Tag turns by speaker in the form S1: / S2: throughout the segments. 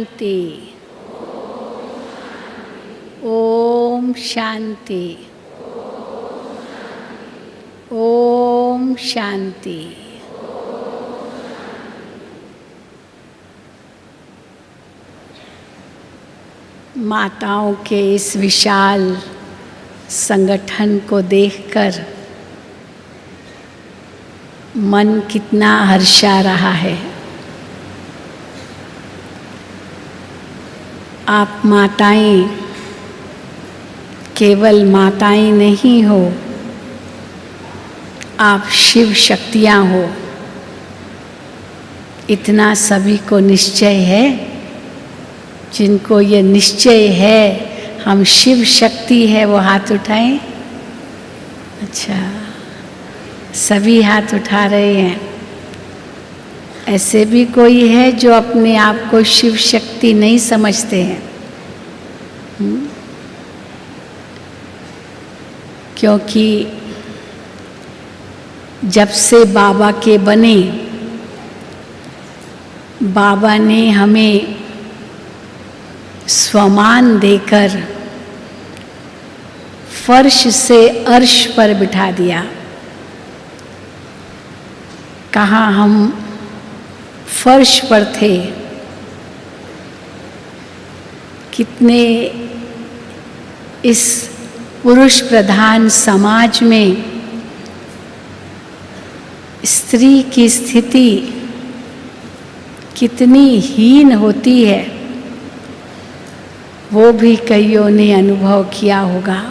S1: शांति। ओम शांति। ओम शांति। माताओं के इस विशाल संगठन को देखकर मन कितना हर्षा रहा है। आप माताएं केवल माताएं नहीं हो, आप शिव शक्तियां हो, इतना सभी को निश्चय है। जिनको ये निश्चय है हम शिव शक्ति है वो हाथ उठाएं। अच्छा, सभी हाथ उठा रहे हैं। ऐसे भी कोई है जो अपने आप को शिव शक्ति नहीं समझते हैं? क्योंकि जब से बाबा के बने, बाबा ने हमें स्वमान देकर फर्श से अर्श पर बिठा दिया। कहाँ हम फर्श पर थे, कितने इस पुरुष प्रधान समाज में स्त्री की स्थिति कितनी हीन होती है, वो भी कईयों ने अनुभव किया होगा।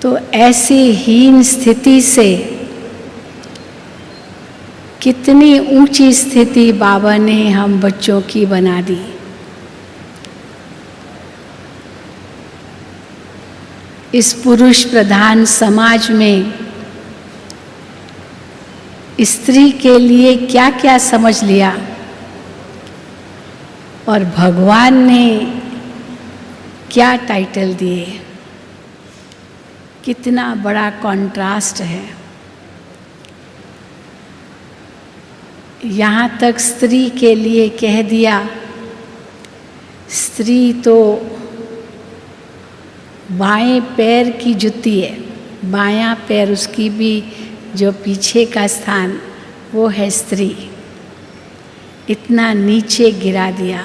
S1: तो ऐसी हीन स्थिति से कितनी ऊंची स्थिति बाबा ने हम बच्चों की बना दी। इस पुरुष प्रधान समाज में स्त्री के लिए क्या क्या समझ लिया, और भगवान ने क्या टाइटल दिए। कितना बड़ा कॉन्ट्रास्ट है। यहाँ तक स्त्री के लिए कह दिया, स्त्री तो बाएं पैर की जुत्ती है, बायां पैर उसकी भी जो पीछे का स्थान वो है स्त्री। इतना नीचे गिरा दिया।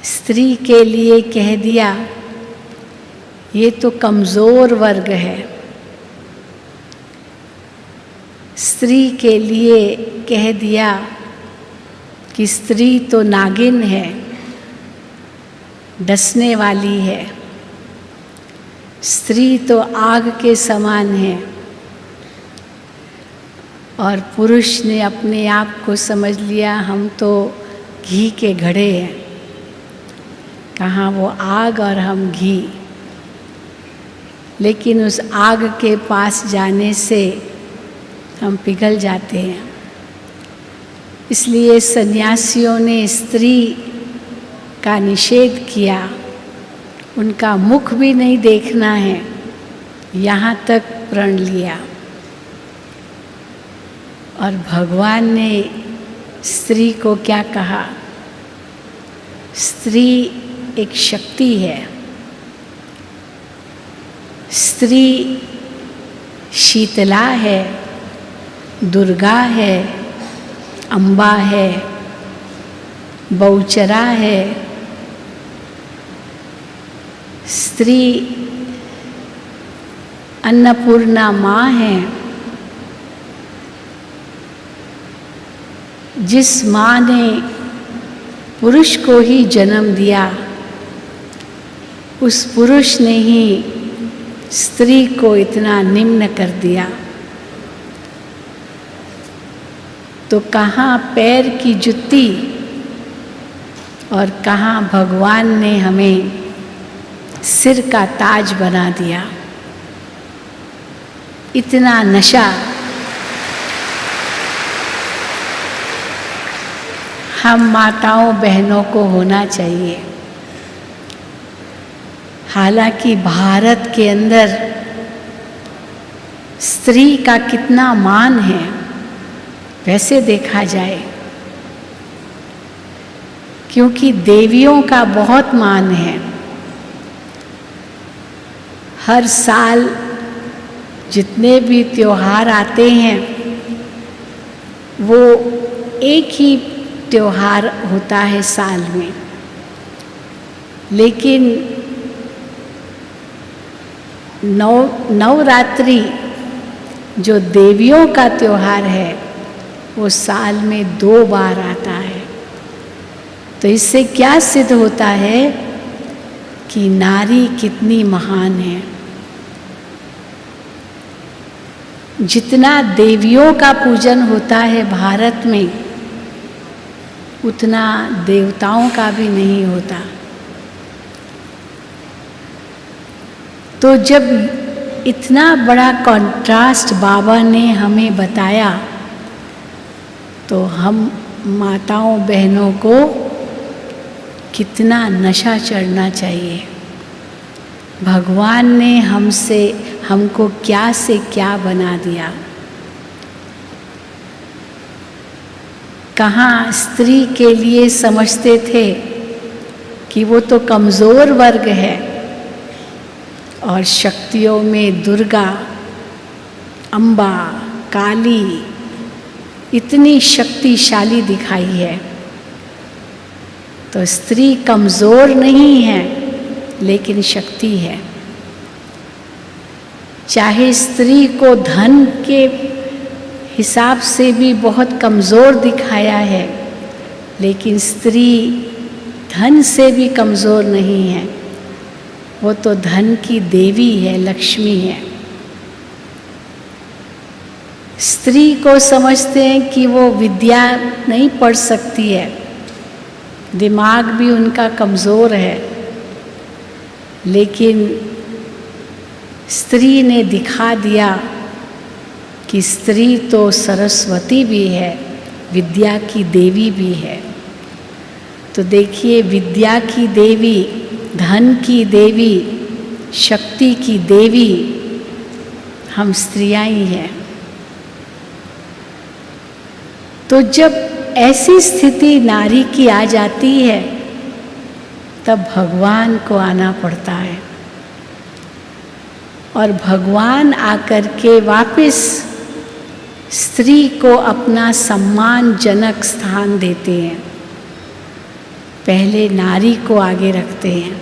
S1: स्त्री के लिए कह दिया ये तो कमज़ोर वर्ग है। स्त्री के लिए कह दिया कि स्त्री तो नागिन है, डसने वाली है। स्त्री तो आग के समान है। और पुरुष ने अपने आप को समझ लिया हम तो घी के घड़े हैं। कहाँ वो आग और हम घी। लेकिन उस आग के पास जाने से हम पिघल जाते हैं। इसलिए सन्यासियों ने स्त्री का निषेध किया। उनका मुख भी नहीं देखना है, यहाँ तक प्रण लिया। और भगवान ने स्त्री को क्या कहा? स्त्री एक शक्ति है। स्त्री शीतला है, दुर्गा है, अम्बा है, बहुचरा है। स्त्री अन्नपूर्णा माँ है। जिस माँ ने पुरुष को ही जन्म दिया, उस पुरुष ने ही स्त्री को इतना निम्न कर दिया। तो कहाँ पैर की जुत्ती और कहाँ भगवान ने हमें सिर का ताज बना दिया। इतना नशा हम माताओं बहनों को होना चाहिए। हालांकि भारत के अंदर स्त्री का कितना मान है, वैसे देखा जाए, क्योंकि देवियों का बहुत मान है। हर साल जितने भी त्योहार आते हैं वो एक ही त्योहार होता है साल में, लेकिन नवरात्रि जो देवियों का त्योहार है वो साल में 2 बार आता है। तो इससे क्या सिद्ध होता है कि नारी कितनी महान है। जितना देवियों का पूजन होता है भारत में, उतना देवताओं का भी नहीं होता। तो जब इतना बड़ा कॉन्ट्रास्ट बाबा ने हमें बताया, तो हम माताओं बहनों को कितना नशा चढ़ना चाहिए। भगवान ने हमको क्या से क्या बना दिया। कहाँ स्त्री के लिए समझते थे कि वो तो कमज़ोर वर्ग है, और शक्तियों में दुर्गा, अम्बा, काली इतनी शक्तिशाली दिखाई है। तो स्त्री कमज़ोर नहीं है, लेकिन शक्ति है। चाहे स्त्री को धन के हिसाब से भी बहुत कमज़ोर दिखाया है, लेकिन स्त्री धन से भी कमज़ोर नहीं है। वो तो धन की देवी है, लक्ष्मी है। स्त्री को समझते हैं कि वो विद्या नहीं पढ़ सकती है, दिमाग भी उनका कमज़ोर है, लेकिन स्त्री ने दिखा दिया कि स्त्री तो सरस्वती भी है, विद्या की देवी भी है। तो देखिए, विद्या की देवी, धन की देवी, शक्ति की देवी हम स्त्रियां ही हैं। तो जब ऐसी स्थिति नारी की आ जाती है, तब भगवान को आना पड़ता है, और भगवान आकर के वापस स्त्री को अपना सम्मानजनक स्थान देते हैं। पहले नारी को आगे रखते हैं,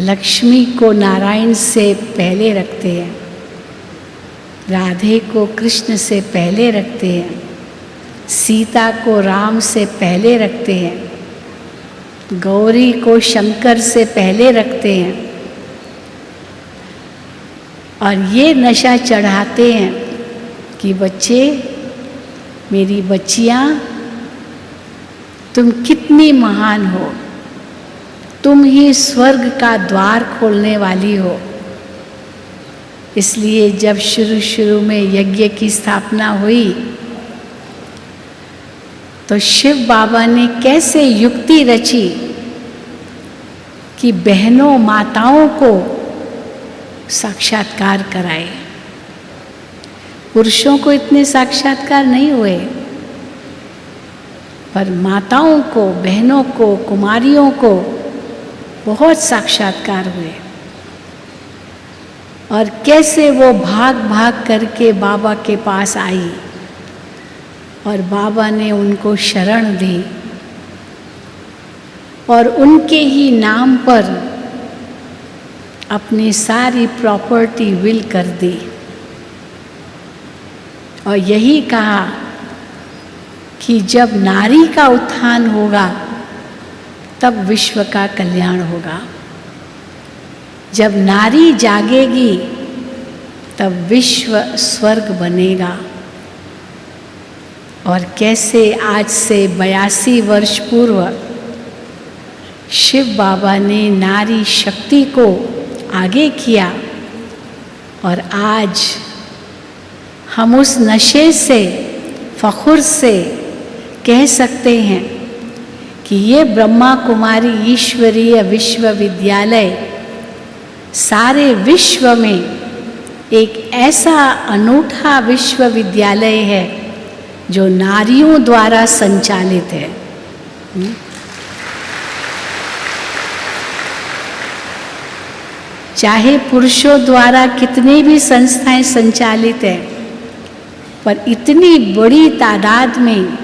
S1: लक्ष्मी को नारायण से पहले रखते हैं, राधे को कृष्ण से पहले रखते हैं, सीता को राम से पहले रखते हैं, गौरी को शंकर से पहले रखते हैं, और ये नशा चढ़ाते हैं कि बच्चे, मेरी बच्चियाँ, तुम कितनी महान हो, तुम ही स्वर्ग का द्वार खोलने वाली हो। इसलिए जब शुरू में यज्ञ की स्थापना हुई, तो शिव बाबा ने कैसे युक्ति रची कि बहनों, माताओं को साक्षात्कार कराए। पुरुषों को इतने साक्षात्कार नहीं हुए, पर माताओं को, बहनों को, कुमारियों को बहुत साक्षात्कार हुए। और कैसे वो भाग भाग करके बाबा के पास आई, और बाबा ने उनको शरण दी, और उनके ही नाम पर अपनी सारी प्रॉपर्टी विल कर दी, और यही कहा कि जब नारी का उत्थान होगा तब विश्व का कल्याण होगा। जब नारी जागेगी तब विश्व स्वर्ग बनेगा। और कैसे आज से 82 वर्ष पूर्व शिव बाबा ने नारी शक्ति को आगे किया, और आज हम उस नशे से, फखुर से कह सकते हैं कि ये ब्रह्मा कुमारी ईश्वरीय विश्वविद्यालय सारे विश्व में एक ऐसा अनूठा विश्वविद्यालय है जो नारियों द्वारा संचालित है। चाहे पुरुषों द्वारा कितने भी संस्थाएं संचालित है, पर इतनी बड़ी तादाद में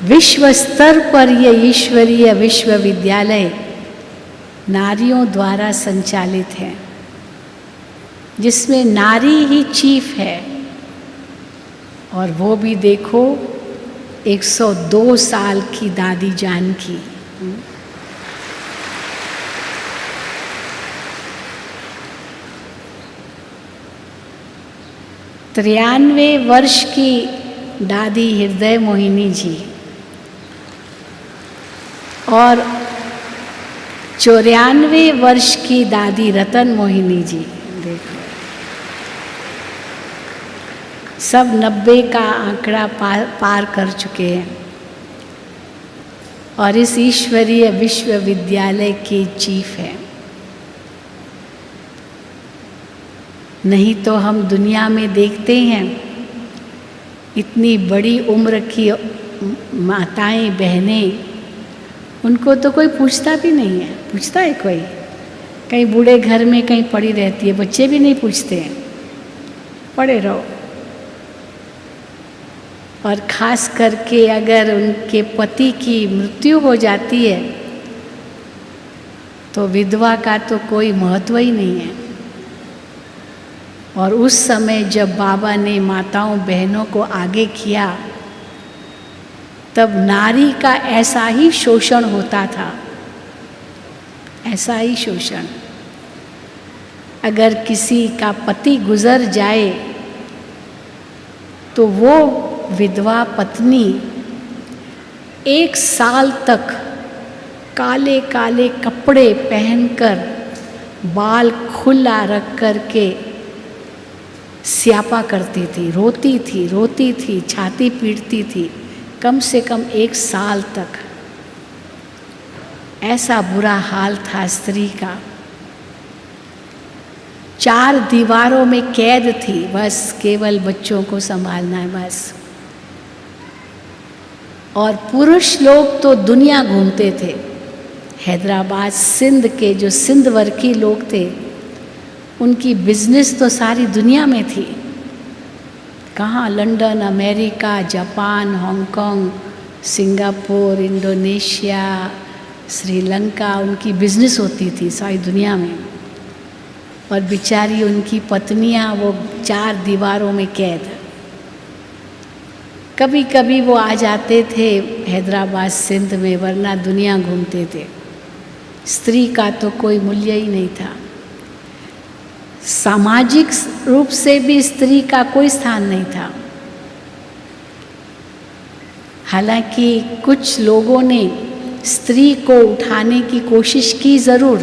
S1: विश्व स्तर पर यह ईश्वरीय विश्वविद्यालय नारियों द्वारा संचालित है, जिसमें नारी ही चीफ है। और वो भी देखो 102 साल की दादी जानकी। 93 वर्ष की दादी हृदय मोहिनी जी और 94 वर्ष की दादी रतन मोहिनी जी, देखो सब 90 का आंकड़ा पार कर चुके हैं और इस ईश्वरीय विश्वविद्यालय के चीफ हैं। नहीं तो हम दुनिया में देखते हैं इतनी बड़ी उम्र की माताएं बहनें, उनको तो कोई पूछता भी नहीं है। पूछता है कोई? कहीं बूढ़े घर में कहीं पड़ी रहती है, बच्चे भी नहीं पूछते हैं, पड़े रहो। और ख़ास करके अगर उनके पति की मृत्यु हो जाती है तो विधवा का तो कोई महत्व ही नहीं है। और उस समय जब बाबा ने माताओं बहनों को आगे किया, तब नारी का ऐसा ही शोषण होता था, ऐसा ही शोषण। अगर किसी का पति गुजर जाए तो वो विधवा पत्नी 1 साल तक काले काले कपड़े पहनकर, बाल खुला रख कर के स्यापा करती थी, रोती थी, छाती पीटती थी, कम से कम 1 साल तक। ऐसा बुरा हाल था स्त्री का। 4 दीवारों में कैद थी, बस केवल बच्चों को संभालना है बस। और पुरुष लोग तो दुनिया घूमते थे। हैदराबाद सिंध के जो सिंध वर्की लोग थे, उनकी बिजनेस तो सारी दुनिया में थी। कहाँ? London, America, Japan, Hong Kong, Singapore, Indonesia, Sri Lanka, उनकी बिजनेस होती थी सारी दुनिया में। और बेचारी उनकी पत्नियाँ वो 4 दीवारों में कैद। कभी कभी वो आ जाते थे हैदराबाद सिंध में, वरना दुनिया घूमते थे। स्त्री का तो कोई मूल्य ही नहीं था। सामाजिक रूप से भी स्त्री का कोई स्थान नहीं था। हालांकि कुछ लोगों ने स्त्री को उठाने की कोशिश की ज़रूर।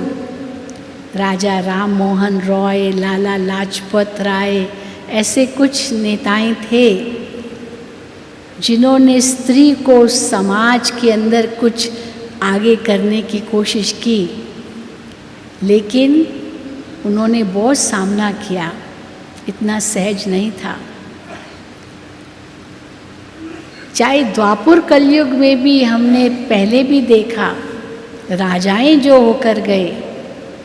S1: राजा राम मोहन रॉय, लाला लाजपत राय, ऐसे कुछ नेताएं थे जिन्होंने स्त्री को समाज के अंदर कुछ आगे करने की कोशिश की, लेकिन उन्होंने बहुत सामना किया, इतना सहज नहीं था। चाहे द्वापर कलयुग में भी हमने पहले भी देखा, राजाएं जो होकर गए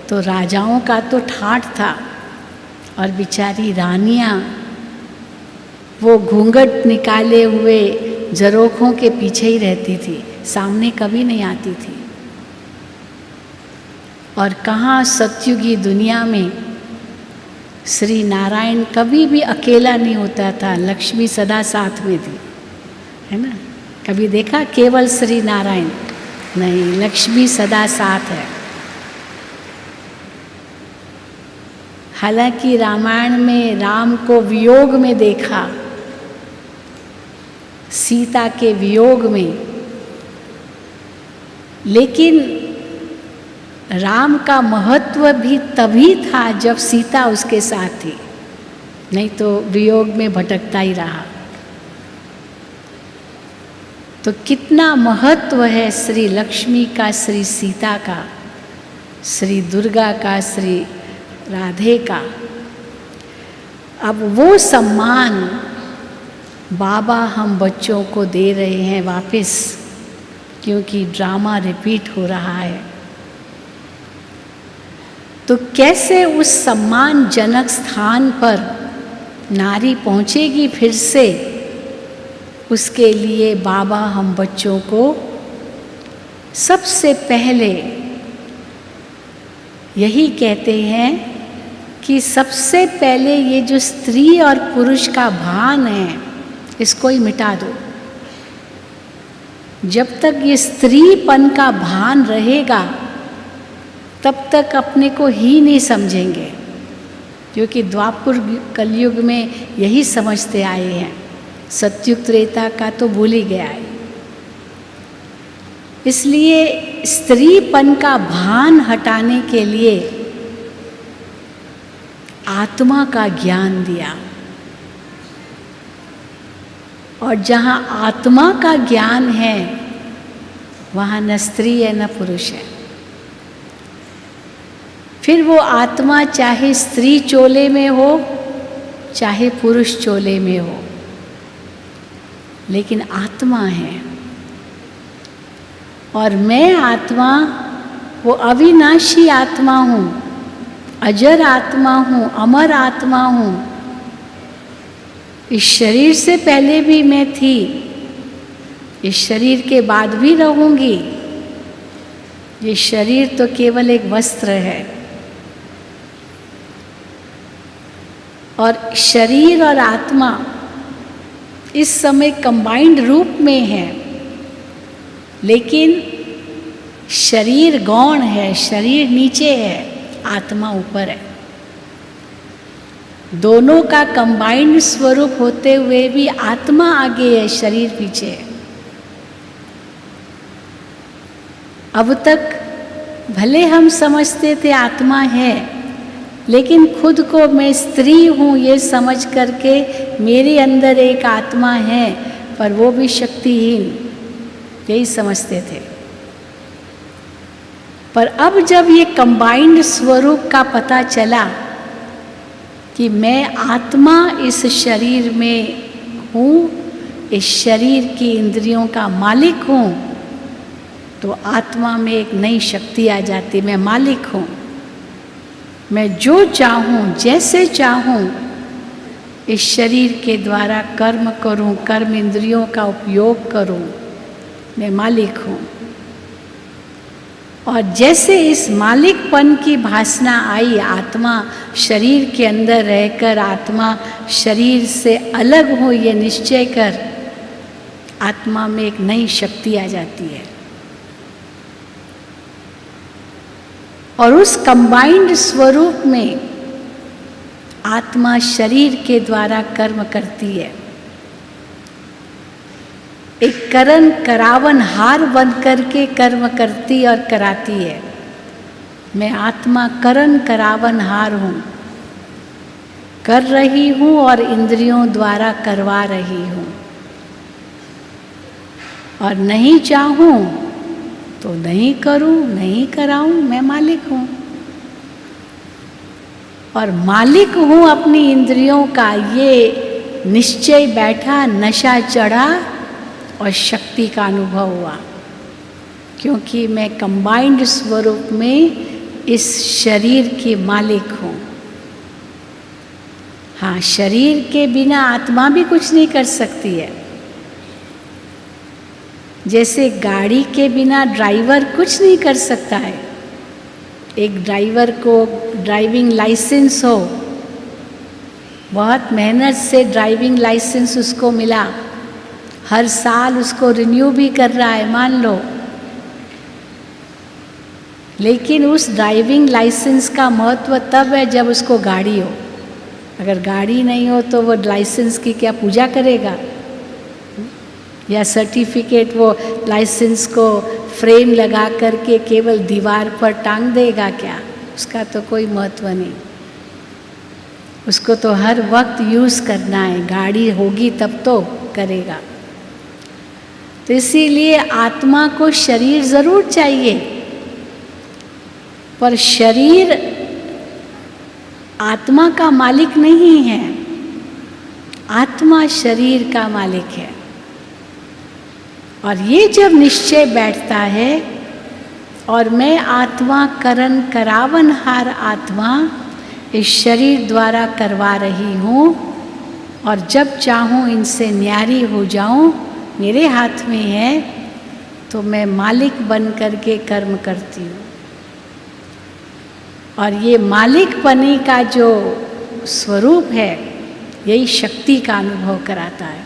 S1: तो राजाओं का तो ठाठ था, और बेचारी रानियां वो घूंघट निकाले हुए झरोखों के पीछे ही रहती थी, सामने कभी नहीं आती थी। और कहाँ सतयुगी दुनिया में श्री नारायण कभी भी अकेला नहीं होता था, लक्ष्मी सदा साथ में थी, है ना? कभी देखा केवल श्री नारायण? नहीं, लक्ष्मी सदा साथ है। हालांकि रामायण में राम को वियोग में देखा, सीता के वियोग में, लेकिन राम का महत्व भी तभी था जब सीता उसके साथ थी, नहीं तो वियोग में भटकता ही रहा। तो कितना महत्व है श्री लक्ष्मी का, श्री सीता का, श्री दुर्गा का, श्री राधे का। अब वो सम्मान बाबा हम बच्चों को दे रहे हैं वापस, क्योंकि ड्रामा रिपीट हो रहा है। तो कैसे उस सम्मानजनक स्थान पर नारी पहुंचेगी फिर से, उसके लिए बाबा हम बच्चों को सबसे पहले यही कहते हैं कि सबसे पहले ये जो स्त्री और पुरुष का भान है, इसको ही मिटा दो। जब तक ये स्त्रीपन का भान रहेगा तब तक अपने को ही नहीं समझेंगे, क्योंकि द्वापर कलयुग में यही समझते आए हैं। सतयुग त्रेता का तो भूल ही गया है। इसलिए स्त्रीपन का भान हटाने के लिए आत्मा का ज्ञान दिया, और जहाँ आत्मा का ज्ञान है वहाँ न स्त्री है न पुरुष है। फिर वो आत्मा चाहे स्त्री चोले में हो चाहे पुरुष चोले में हो, लेकिन आत्मा है। और मैं आत्मा वो अविनाशी आत्मा हूँ, अजर आत्मा हूँ, अमर आत्मा हूँ। इस शरीर से पहले भी मैं थी, इस शरीर के बाद भी रहूँगी। ये शरीर तो केवल एक वस्त्र है, और शरीर और आत्मा इस समय कंबाइंड रूप में है, लेकिन शरीर गौण है, शरीर नीचे है, आत्मा ऊपर है। दोनों का कंबाइंड स्वरूप होते हुए भी आत्मा आगे है, शरीर पीछे है। अब तक भले हम समझते थे आत्मा है, लेकिन खुद को मैं स्त्री हूँ ये समझ करके मेरे अंदर एक आत्मा है, पर वो भी शक्तिहीन, यही समझते थे। पर अब जब ये कंबाइंड स्वरूप का पता चला कि मैं आत्मा इस शरीर में हूँ, इस शरीर की इंद्रियों का मालिक हूँ, तो आत्मा में एक नई शक्ति आ जाती। मैं मालिक हूँ, मैं जो चाहूँ जैसे चाहूँ इस शरीर के द्वारा कर्म करूँ, कर्म इंद्रियों का उपयोग करूँ, मैं मालिक हूँ। और जैसे इस मालिकपन की भासना आई, आत्मा शरीर के अंदर रहकर आत्मा शरीर से अलग हो ये निश्चय कर, आत्मा में एक नई शक्ति आ जाती है। और उस कंबाइंड स्वरूप में आत्मा शरीर के द्वारा कर्म करती है। एक करण करावन हार बन करके कर्म करती और कराती है। मैं आत्मा करण करावन हार हूँ, कर रही हूँ और इंद्रियों द्वारा करवा रही हूँ। और नहीं चाहूँ तो नहीं करूं, नहीं कराऊं, मैं मालिक हूं। और मालिक हूं अपनी इंद्रियों का, ये निश्चय बैठा, नशा चढ़ा और शक्ति का अनुभव हुआ, क्योंकि मैं कंबाइंड स्वरूप में इस शरीर की मालिक हूं। हाँ, शरीर के बिना आत्मा भी कुछ नहीं कर सकती है। जैसे गाड़ी के बिना ड्राइवर कुछ नहीं कर सकता है। एक ड्राइवर को ड्राइविंग लाइसेंस हो, बहुत मेहनत से ड्राइविंग लाइसेंस उसको मिला, हर साल उसको रिन्यू भी कर रहा है मान लो, लेकिन उस ड्राइविंग लाइसेंस का महत्व तब है जब उसको गाड़ी हो। अगर गाड़ी नहीं हो तो वो लाइसेंस की क्या पूजा करेगा, या सर्टिफिकेट वो लाइसेंस को फ्रेम लगा करके केवल दीवार पर टांग देगा क्या? उसका तो कोई महत्व नहीं। उसको तो हर वक्त यूज़ करना है, गाड़ी होगी तब तो करेगा। तो इसीलिए आत्मा को शरीर ज़रूर चाहिए, पर शरीर आत्मा का मालिक नहीं है। आत्मा शरीर का मालिक है। और ये जब निश्चय बैठता है और मैं आत्मा करन करावनहार आत्मा इस शरीर द्वारा करवा रही हूँ और जब चाहूँ इनसे न्यारी हो जाऊँ, मेरे हाथ में है, तो मैं मालिक बन करके कर्म करती हूँ। और ये मालिक बने का जो स्वरूप है, यही शक्ति का अनुभव कराता है।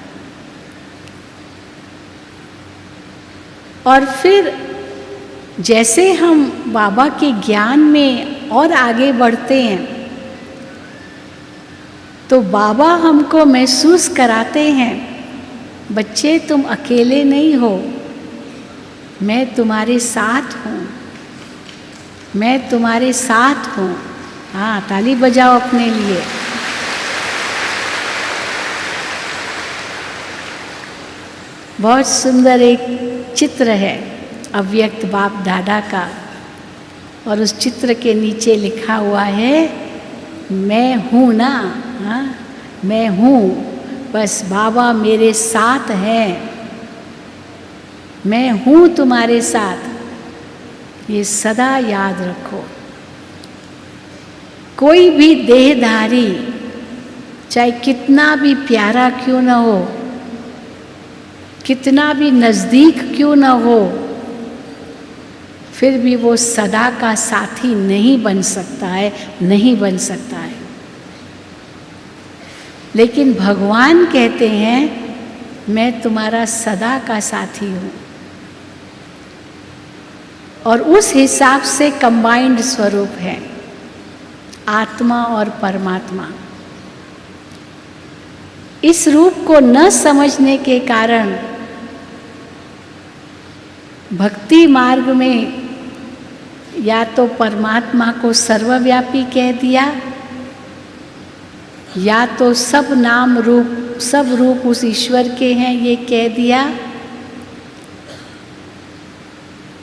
S1: और फिर जैसे हम बाबा के ज्ञान में और आगे बढ़ते हैं, तो बाबा हमको महसूस कराते हैं, बच्चे तुम अकेले नहीं हो, मैं तुम्हारे साथ हूँ, मैं तुम्हारे साथ हूँ। हाँ, ताली बजाओ अपने लिए। बहुत सुंदर एक चित्र है अव्यक्त बाप दादा का, और उस चित्र के नीचे लिखा हुआ है, मैं हूँ ना। हाँ, मैं हूँ, बस बाबा मेरे साथ हैं, मैं हूँ तुम्हारे साथ। ये सदा याद रखो। कोई भी देहधारी चाहे कितना भी प्यारा क्यों न हो, कितना भी नज़दीक क्यों न हो, फिर भी वो सदा का साथी नहीं बन सकता है, नहीं बन सकता है। लेकिन भगवान कहते हैं, मैं तुम्हारा सदा का साथी हूँ। और उस हिसाब से कंबाइंड स्वरूप है आत्मा और परमात्मा। इस रूप को न समझने के कारण भक्ति मार्ग में या तो परमात्मा को सर्वव्यापी कह दिया, या तो सब नाम रूप सब रूप उस ईश्वर के हैं ये कह दिया,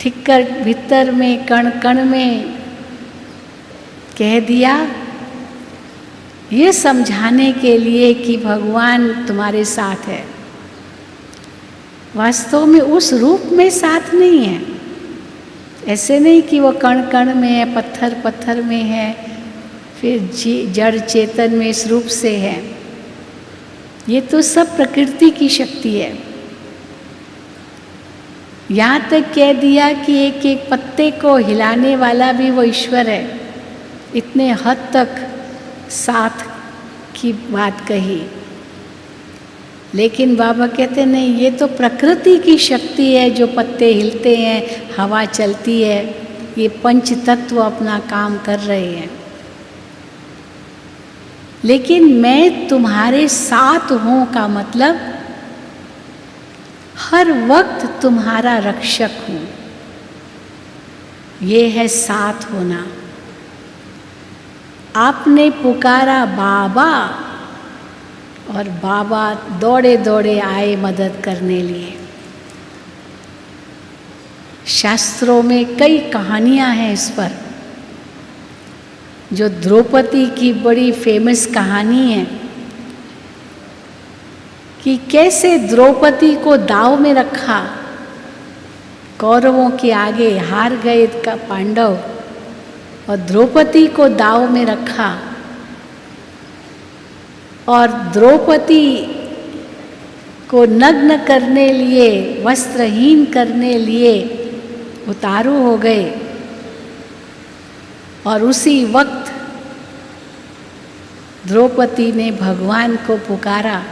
S1: ठिक्कर भीतर में कण कण में कह दिया, ये समझाने के लिए कि भगवान तुम्हारे साथ है। वास्तव में उस रूप में साथ नहीं है। ऐसे नहीं कि वो कण कण में है, पत्थर पत्थर में है, फिर जड़ चेतन में इस रूप से है। ये तो सब प्रकृति की शक्ति है। यहाँ तक कह दिया कि एक एक पत्ते को हिलाने वाला भी वो ईश्वर है। इतने हद तक साथ की बात कही। लेकिन बाबा कहते नहीं, ये तो प्रकृति की शक्ति है, जो पत्ते हिलते हैं, हवा चलती है, ये पंच तत्व अपना काम कर रहे हैं। लेकिन मैं तुम्हारे साथ हूँ का मतलब हर वक्त तुम्हारा रक्षक हूँ, ये है साथ होना। आपने पुकारा बाबा, और बाबा दौड़े दौड़े आए मदद करने लिए। शास्त्रों में कई कहानियां हैं इस पर। जो द्रौपदी की बड़ी फेमस कहानी है कि कैसे द्रौपदी को दाव में रखा, कौरवों के आगे हार गए का पांडव, और द्रौपदी को दाव में रखा, और द्रौपदी को नग्न करने लिए, वस्त्रहीन करने लिए उतारू हो गए। और उसी वक्त द्रौपदी ने भगवान को पुकारा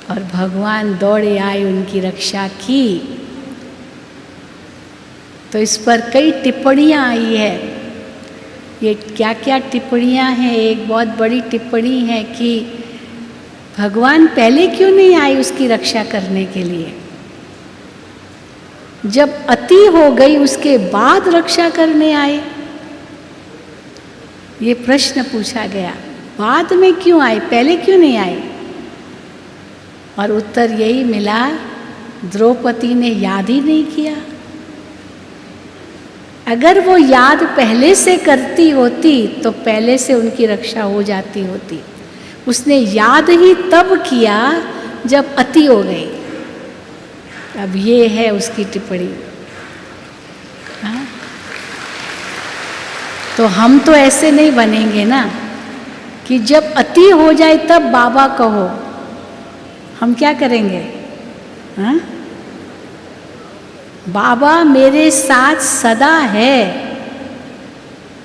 S1: और भगवान दौड़े आए, उनकी रक्षा की। तो इस पर कई टिप्पणियाँ आई है। ये क्या क्या टिप्पणियाँ हैं? एक बहुत बड़ी टिप्पणी है कि भगवान पहले क्यों नहीं आए उसकी रक्षा करने के लिए? जब अति हो गई उसके बाद रक्षा करने आए? ये प्रश्न पूछा गया। बाद में क्यों आए, पहले क्यों नहीं आए? और उत्तर यही मिला, द्रौपदी ने याद ही नहीं किया। अगर वो याद पहले से करती होती तो पहले से उनकी रक्षा हो जाती होती। उसने याद ही तब किया जब अति हो गई। अब ये है उसकी टिप्पणी। हाँ? तो हम तो ऐसे नहीं बनेंगे ना कि जब अति हो जाए तब बाबा कहो। हम क्या करेंगे? हाँ? बाबा मेरे साथ सदा है,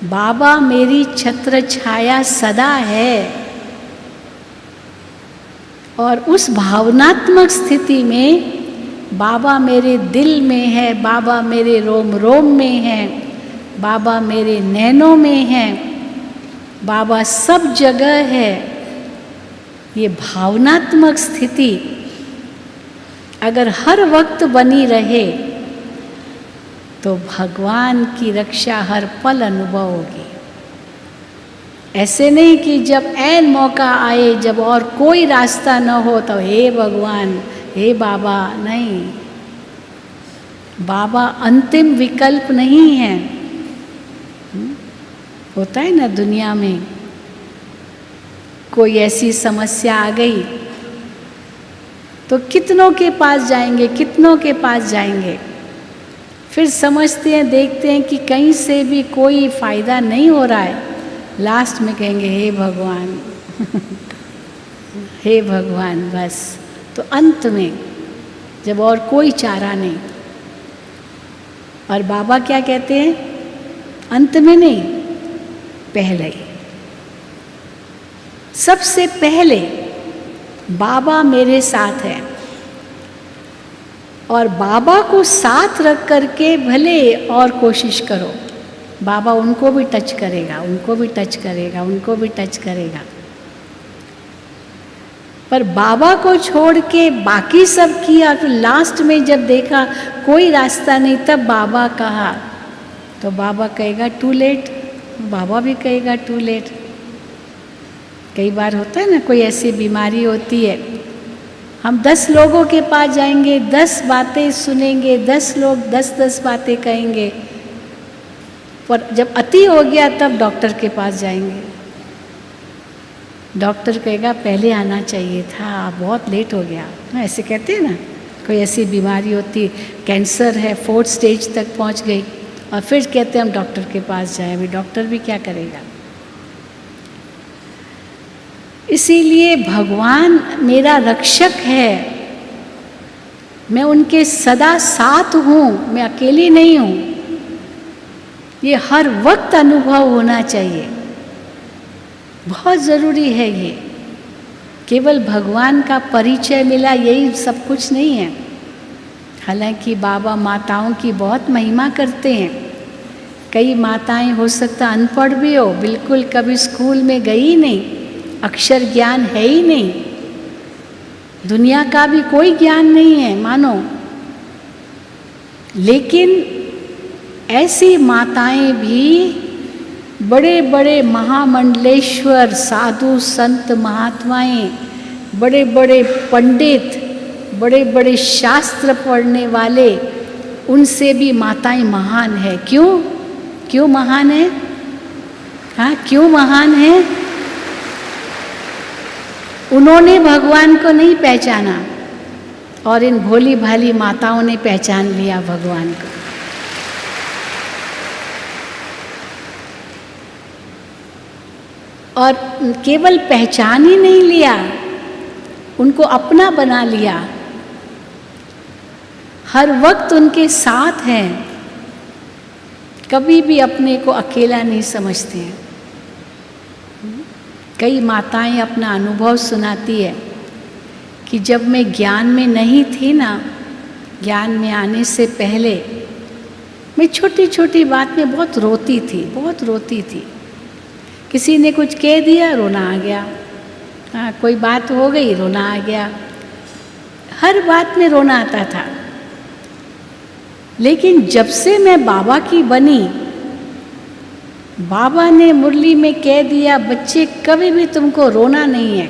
S1: बाबा मेरी छत्र छाया सदा है। और उस भावनात्मक स्थिति में बाबा मेरे दिल में है, बाबा मेरे रोम रोम में है, बाबा मेरे नैनों में है, बाबा सब जगह है। ये भावनात्मक स्थिति अगर हर वक्त बनी रहे तो भगवान की रक्षा हर पल अनुभव होगी। ऐसे नहीं कि जब ऐन मौका आए, जब और कोई रास्ता न हो तो हे भगवान, हे बाबा, नहीं। बाबा अंतिम विकल्प नहीं है। होता है ना दुनिया में, कोई ऐसी समस्या आ गई तो कितनों के पास जाएंगे, कितनों के पास जाएंगे, फिर समझते हैं, देखते हैं कि कहीं से भी कोई फायदा नहीं हो रहा है। लास्ट में कहेंगे हे भगवान हे भगवान, बस। तो अंत में जब और कोई चारा नहीं, और बाबा क्या कहते हैं? अंत में नहीं, पहले ही। सबसे पहले बाबा मेरे साथ है, और बाबा को साथ रख करके भले और कोशिश करो, बाबा उनको भी टच करेगा, उनको भी टच करेगा, उनको भी टच करेगा। पर बाबा को छोड़ के बाकी सब किया, फिर लास्ट में जब देखा कोई रास्ता नहीं, तब बाबा कहा, तो बाबा कहेगा टू लेट। बाबा भी कहेगा टू लेट। कई बार होता है ना, कोई ऐसी बीमारी होती है, हम 10 लोगों के पास जाएंगे, 10 बातें सुनेंगे, 10 लोग 10-10 बातें कहेंगे, पर जब अति हो गया तब डॉक्टर के पास जाएंगे। डॉक्टर कहेगा पहले आना चाहिए था, बहुत लेट हो गया। ऐसे कहते हैं ना, कोई ऐसी बीमारी होती, कैंसर है, 4th स्टेज तक पहुंच गई, और फिर कहते हैं हम डॉक्टर के पास जाएं। अभी डॉक्टर भी क्या करेगा? इसीलिए भगवान मेरा रक्षक है, मैं उनके सदा साथ हूँ, मैं अकेली नहीं हूँ। ये हर वक्त अनुभव होना चाहिए, बहुत ज़रूरी है। ये केवल भगवान का परिचय मिला यही सब कुछ नहीं है। हालांकि बाबा माताओं की बहुत महिमा करते हैं। कई माताएं हो सकता अनपढ़ भी हो, बिल्कुल कभी स्कूल में गई नहीं, अक्षर ज्ञान है ही नहीं, दुनिया का भी कोई ज्ञान नहीं है मानो, लेकिन ऐसी माताएं भी बड़े बड़े महामंडलेश्वर, साधु संत महात्माएं, बड़े बड़े पंडित, बड़े बड़े शास्त्र पढ़ने वाले, उनसे भी माताएं महान है। क्यों? क्यों महान है? हाँ, क्यों महान है? उन्होंने भगवान को नहीं पहचाना, और इन भोली भाली माताओं ने पहचान लिया भगवान को। और केवल पहचान ही नहीं लिया, उनको अपना बना लिया, हर वक्त उनके साथ हैं, कभी भी अपने को अकेला नहीं समझते हैं। कई माताएं अपना अनुभव सुनाती है कि जब मैं ज्ञान में नहीं थी ना, ज्ञान में आने से पहले मैं छोटी छोटी बात में बहुत रोती थी, बहुत रोती थी। किसी ने कुछ कह दिया, रोना आ गया। हाँ, कोई बात हो गई, रोना आ गया। हर बात में रोना आता था। लेकिन जब से मैं बाबा की बनी, बाबा ने मुरली में कह दिया, बच्चे कभी भी तुमको रोना नहीं है।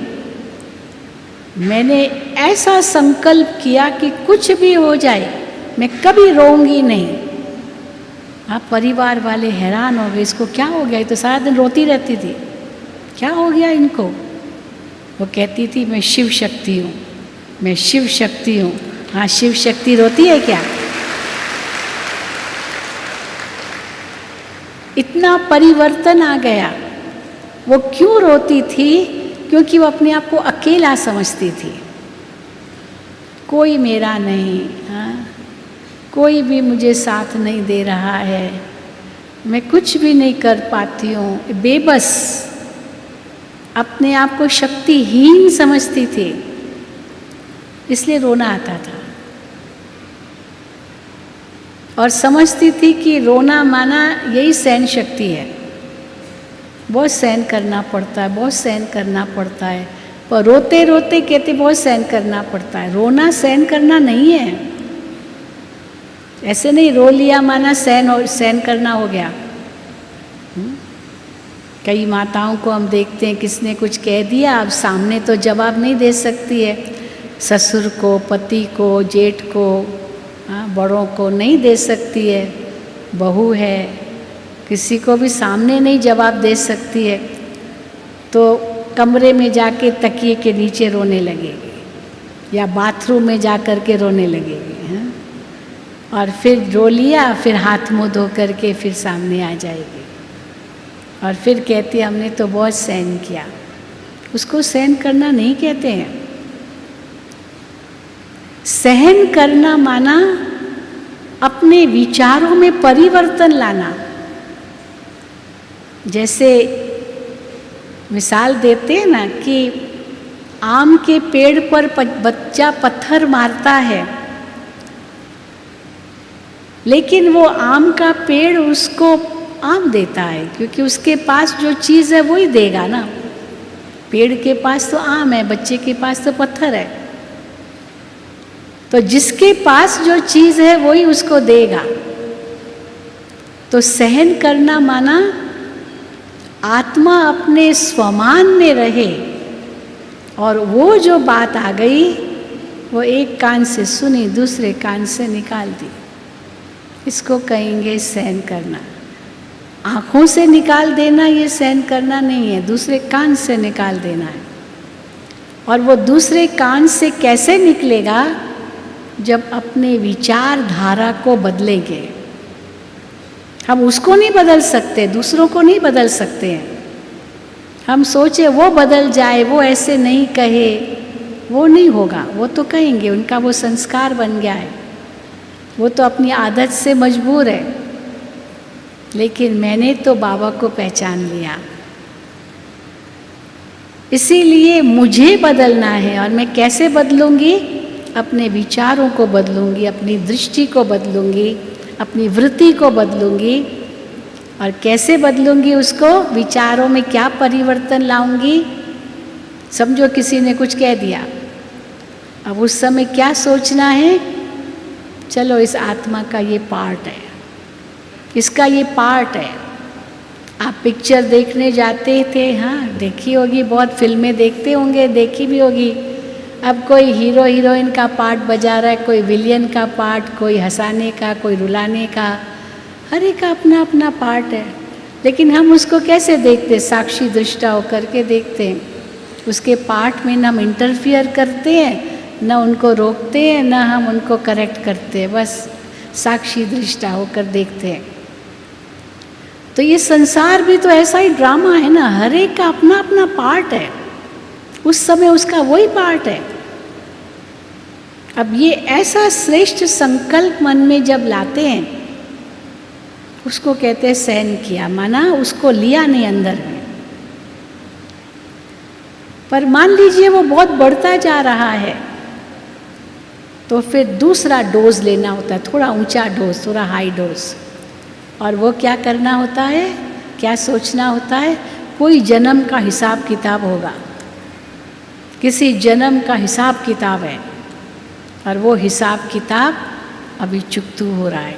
S1: मैंने ऐसा संकल्प किया कि कुछ भी हो जाए मैं कभी रोऊंगी नहीं। आप परिवार वाले हैरान हो गए, इसको क्या हो गया? ये तो सारा दिन रोती रहती थी, क्या हो गया इनको? वो कहती थी मैं शिव शक्ति हूँ, मैं शिव शक्ति हूँ। हाँ, शिव शक्ति रोती है क्या? इतना परिवर्तन आ गया। वो क्यों रोती थी? क्योंकि वो अपने आप को अकेला समझती थी। कोई मेरा नहीं, हाँ, कोई भी मुझे साथ नहीं दे रहा है, मैं कुछ भी नहीं कर पाती हूँ, बेबस, अपने आप को शक्तिहीन समझती थी, इसलिए रोना आता था। और समझती थी कि रोना माना यही सहन शक्ति है। बहुत सहन करना पड़ता है, बहुत सहन करना पड़ता है। पर रोते रोते कहते बहुत सहन करना पड़ता है। रोना सहन करना नहीं है। ऐसे नहीं रो लिया माना सहन करना हो गया। कई माताओं को हम देखते हैं, किसने कुछ कह दिया, अब सामने तो जवाब नहीं दे सकती है। ससुर को, पति को, जेठ को, बड़ों को नहीं दे सकती है। बहू है, किसी को भी सामने नहीं जवाब दे सकती है, तो कमरे में जाके तकिए के नीचे रोने लगेगी या बाथरूम में जा कर के रोने लगेगी, हैं? और फिर रो लिया, फिर हाथ मुँह धो करके फिर सामने आ जाएगी और फिर कहती हमने तो बहुत सहन किया। उसको सहन करना नहीं कहते हैं। सहन करना माना अपने विचारों में परिवर्तन लाना। जैसे मिसाल देते हैं ना कि आम के पेड़ पर बच्चा पत्थर मारता है, लेकिन वो आम का पेड़ उसको आम देता है, क्योंकि उसके पास जो चीज़ है वही देगा ना। पेड़ के पास तो आम है, बच्चे के पास तो पत्थर है, तो जिसके पास जो चीज़ है वही उसको देगा। तो सहन करना माना आत्मा अपने स्वमान में रहे और वो जो बात आ गई वो एक कान से सुनी, दूसरे कान से निकाल दी। इसको कहेंगे सहन करना। आँखों से निकाल देना ये सहन करना नहीं है, दूसरे कान से निकाल देना है। और वो दूसरे कान से कैसे निकलेगा? जब अपने विचारधारा को बदलेंगे। हम उसको नहीं बदल सकते, दूसरों को नहीं बदल सकते हैं। हम सोचे वो बदल जाए, वो ऐसे नहीं कहे, वो नहीं होगा। वो तो कहेंगे, उनका वो संस्कार बन गया है, वो तो अपनी आदत से मजबूर है। लेकिन मैंने तो बाबा को पहचान लिया, इसीलिए मुझे बदलना है। और मैं कैसे बदलूंगी? अपने विचारों को बदलूंगी, अपनी दृष्टि को बदलूंगी, अपनी वृत्ति को बदलूंगी। और कैसे बदलूंगी उसको? विचारों में क्या परिवर्तन लाऊंगी? समझो किसी ने कुछ कह दिया, अब उस समय क्या सोचना है? चलो इस आत्मा का ये पार्ट है, इसका ये पार्ट है। आप पिक्चर देखने जाते थे, हाँ देखी होगी, बहुत फिल्में देखते होंगे, देखी भी होगी। अब कोई हीरो हीरोइन का पार्ट बजा रहा है, कोई विलियन का पार्ट, कोई हंसाने का, कोई रुलाने का, हर एक का अपना अपना पार्ट है। लेकिन हम उसको कैसे देखते? साक्षी दृष्टा होकर के देखते हैं। उसके पार्ट में न हम इंटरफियर करते हैं, न उनको रोकते हैं, न हम उनको करेक्ट करते हैं, बस साक्षी दृष्टा होकर देखते हैं। तो ये संसार भी तो ऐसा ही ड्रामा है ना, हर एक का अपना अपना पार्ट है, उस समय उसका वही पार्ट है। अब ये ऐसा श्रेष्ठ संकल्प मन में जब लाते हैं, उसको कहते हैं सहन किया, माना उसको लिया नहीं अंदर में। पर मान लीजिए वो बहुत बढ़ता जा रहा है, तो फिर दूसरा डोज लेना होता है, थोड़ा ऊंचा डोज, थोड़ा हाई डोज। और वो क्या करना होता है, क्या सोचना होता है? कोई जन्म का हिसाब किताब होगा, किसी जन्म का हिसाब किताब है, और वो हिसाब किताब अभी चुकतू हो रहा है।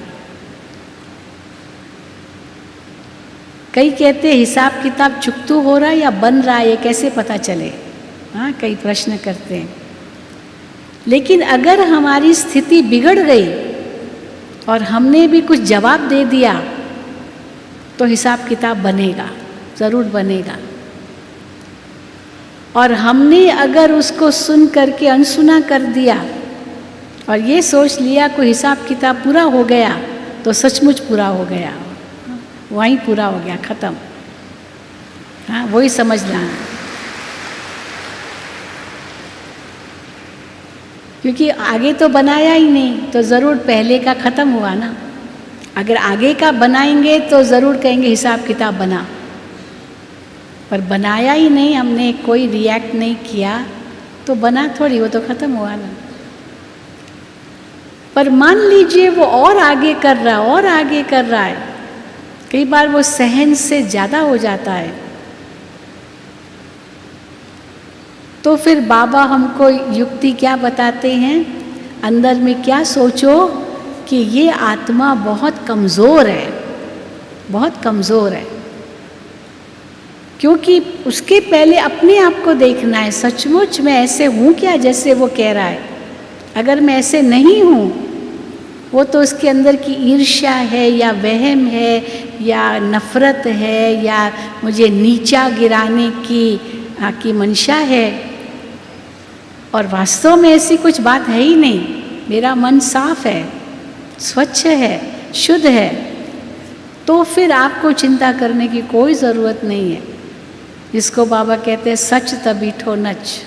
S1: कई कहते हैं हिसाब किताब चुकतू हो रहा है या बन रहा है, ये कैसे पता चले? हाँ, कई प्रश्न करते हैं। लेकिन अगर हमारी स्थिति बिगड़ गई और हमने भी कुछ जवाब दे दिया, तो हिसाब किताब बनेगा, ज़रूर बनेगा। और हमने अगर उसको सुन करके अनसुना कर दिया और ये सोच लिया कोई हिसाब किताब पूरा हो गया, तो सचमुच पूरा हो गया, वहीं पूरा हो गया, खत्म। हाँ, वही समझना। क्योंकि आगे तो बनाया ही नहीं, तो ज़रूर पहले का ख़त्म हुआ ना। अगर आगे का बनाएंगे तो ज़रूर कहेंगे हिसाब किताब बना, पर बनाया ही नहीं, हमने कोई रिएक्ट नहीं किया, तो बना थोड़ी, वो तो ख़त्म हुआ ना। पर मान लीजिए वो और आगे कर रहा है, और आगे कर रहा है, कई बार वो सहन से ज़्यादा हो जाता है, तो फिर बाबा हमको युक्ति क्या बताते हैं, अंदर में क्या सोचो कि ये आत्मा बहुत कमज़ोर है, बहुत कमज़ोर है। क्योंकि उसके पहले अपने आप को देखना है, सचमुच मैं ऐसे हूँ क्या जैसे वो कह रहा है। अगर मैं ऐसे नहीं हूँ, वो तो उसके अंदर की ईर्ष्या है या वहम है या नफ़रत है या मुझे नीचा गिराने की मंशा है, और वास्तव में ऐसी कुछ बात है ही नहीं। मेरा मन साफ है, स्वच्छ है, शुद्ध है, तो फिर आपको चिंता करने की कोई ज़रूरत नहीं है। जिसको बाबा कहते हैं सच तभी ठो नच।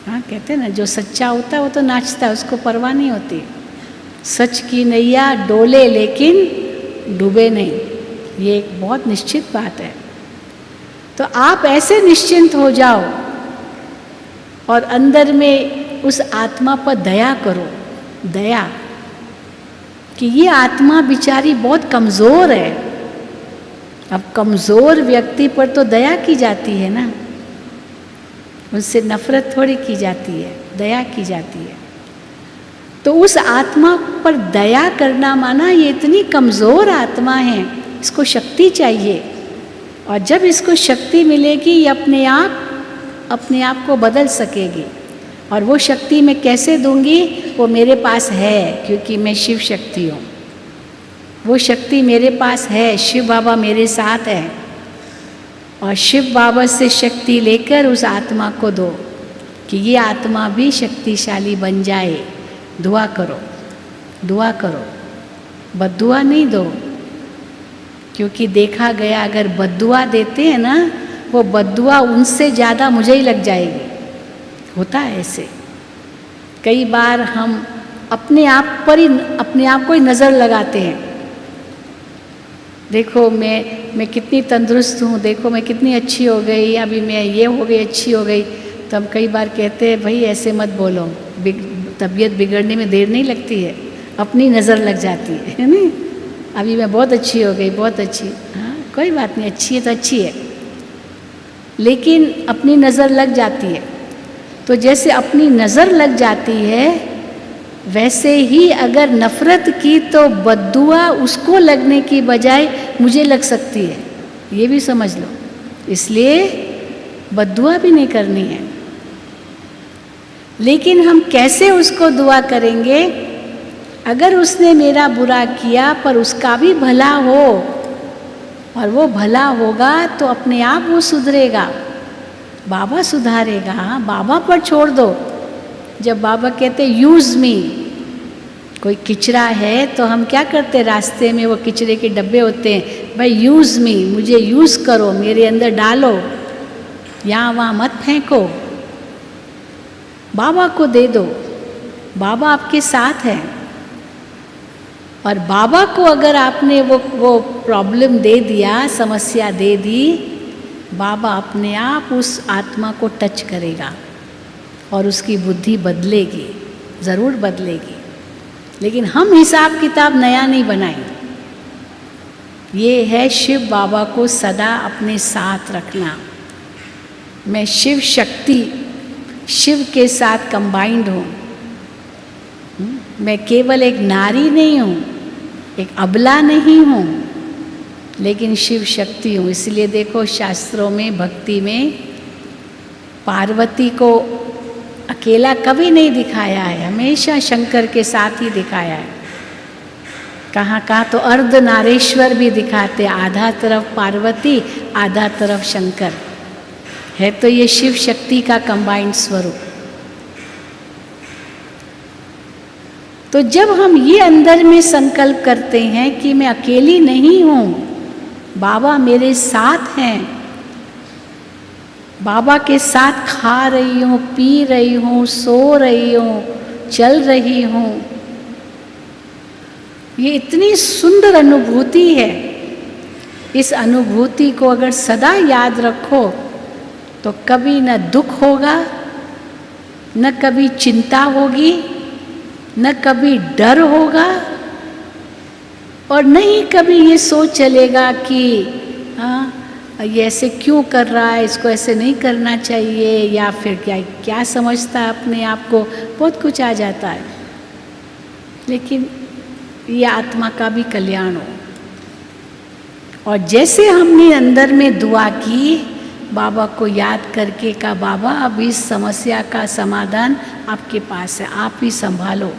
S1: हाँ, कहते हैं ना, जो सच्चा होता है वो तो नाचता है, उसको परवाह नहीं होती। सच की नैया डोले लेकिन डूबे नहीं, ये एक बहुत निश्चित बात है। तो आप ऐसे निश्चिंत हो जाओ और अंदर में उस आत्मा पर दया करो, दया, कि ये आत्मा बेचारी बहुत कमज़ोर है। अब कमज़ोर व्यक्ति पर तो दया की जाती है ना, उससे नफ़रत थोड़ी की जाती है, दया की जाती है। तो उस आत्मा पर दया करना माना ये इतनी कमज़ोर आत्मा है, इसको शक्ति चाहिए, और जब इसको शक्ति मिलेगी ये अपने आप को बदल सकेगी। और वो शक्ति मैं कैसे दूंगी, वो मेरे पास है, क्योंकि मैं शिव शक्ति हूँ। वो शक्ति मेरे पास है, शिव बाबा मेरे साथ है, और शिव बाबा से शक्ति लेकर उस आत्मा को दो कि ये आत्मा भी शक्तिशाली बन जाए। दुआ करो, दुआ करो, बद्दुआ नहीं दो, क्योंकि देखा गया अगर बद्दुआ देते हैं ना, वो बद्दुआ उनसे ज़्यादा मुझे ही लग जाएगी। होता है ऐसे। कई बार हम अपने आप पर ही अपने आप को ही नज़र लगाते हैं। देखो मैं कितनी तंदुरुस्त हूँ, देखो मैं कितनी अच्छी हो गई, अभी मैं ये हो गई, अच्छी हो गई। तो हम कई बार कहते हैं भाई ऐसे मत बोलो, तबीयत बिगड़ने में देर नहीं लगती है, अपनी नज़र लग जाती है नहीं। अभी मैं बहुत अच्छी हो गई, बहुत अच्छी। हाँ, कोई बात नहीं, अच्छी है तो अच्छी है, लेकिन अपनी नज़र लग जाती है। तो जैसे अपनी नज़र लग जाती है, वैसे ही अगर नफ़रत की तो बद्दुआ उसको लगने की बजाय मुझे लग सकती है, ये भी समझ लो। इसलिए बद्दुआ भी नहीं करनी है। लेकिन हम कैसे उसको दुआ करेंगे, अगर उसने मेरा बुरा किया पर उसका भी भला हो, और वो भला होगा तो अपने आप वो सुधरेगा, बाबा सुधारेगा। बाबा पर छोड़ दो। जब बाबा कहते यूज़ मी, कोई किचरा है तो हम क्या करते, रास्ते में वो किचरे के डब्बे होते हैं, भाई यूज़ मी, मुझे यूज़ करो, मेरे अंदर डालो, यहाँ वहाँ मत फेंको, बाबा को दे दो। बाबा आपके साथ है, और बाबा को अगर आपने वो प्रॉब्लम दे दिया, समस्या दे दी, बाबा अपने आप उस आत्मा को टच करेगा और उसकी बुद्धि बदलेगी, ज़रूर बदलेगी। लेकिन हम हिसाब किताब नया नहीं बनाएं। ये है शिव बाबा को सदा अपने साथ रखना। मैं शिव शक्ति, शिव के साथ कंबाइंड हूँ। मैं केवल एक नारी नहीं हूँ, एक अबला नहीं हूँ, लेकिन शिव शक्ति हूँ। इसलिए देखो शास्त्रों में, भक्ति में पार्वती को अकेला कभी नहीं दिखाया है, हमेशा शंकर के साथ ही दिखाया है। कहाँ कहाँ तो अर्धनारेश्वर भी दिखाते, आधा तरफ पार्वती आधा तरफ शंकर। है तो ये शिव शक्ति का कंबाइंड स्वरूप। तो जब हम ये अंदर में संकल्प करते हैं कि मैं अकेली नहीं हूँ, बाबा मेरे साथ हैं, बाबा के साथ खा रही हूँ, पी रही हूँ, सो रही हूँ, चल रही हूँ, ये इतनी सुंदर अनुभूति है। इस अनुभूति को अगर सदा याद रखो तो कभी न दुख होगा, न कभी चिंता होगी, न कभी डर होगा, और न ही कभी ये सोच चलेगा कि ये ऐसे क्यों कर रहा है, इसको ऐसे नहीं करना चाहिए, या फिर क्या समझता है अपने आप को। बहुत कुछ आ जाता है, लेकिन ये आत्मा का भी कल्याण हो। और जैसे हमने अंदर में दुआ की, बाबा को याद करके कहा, बाबा अब इस समस्या का समाधान आपके पास है, आप ही संभालो,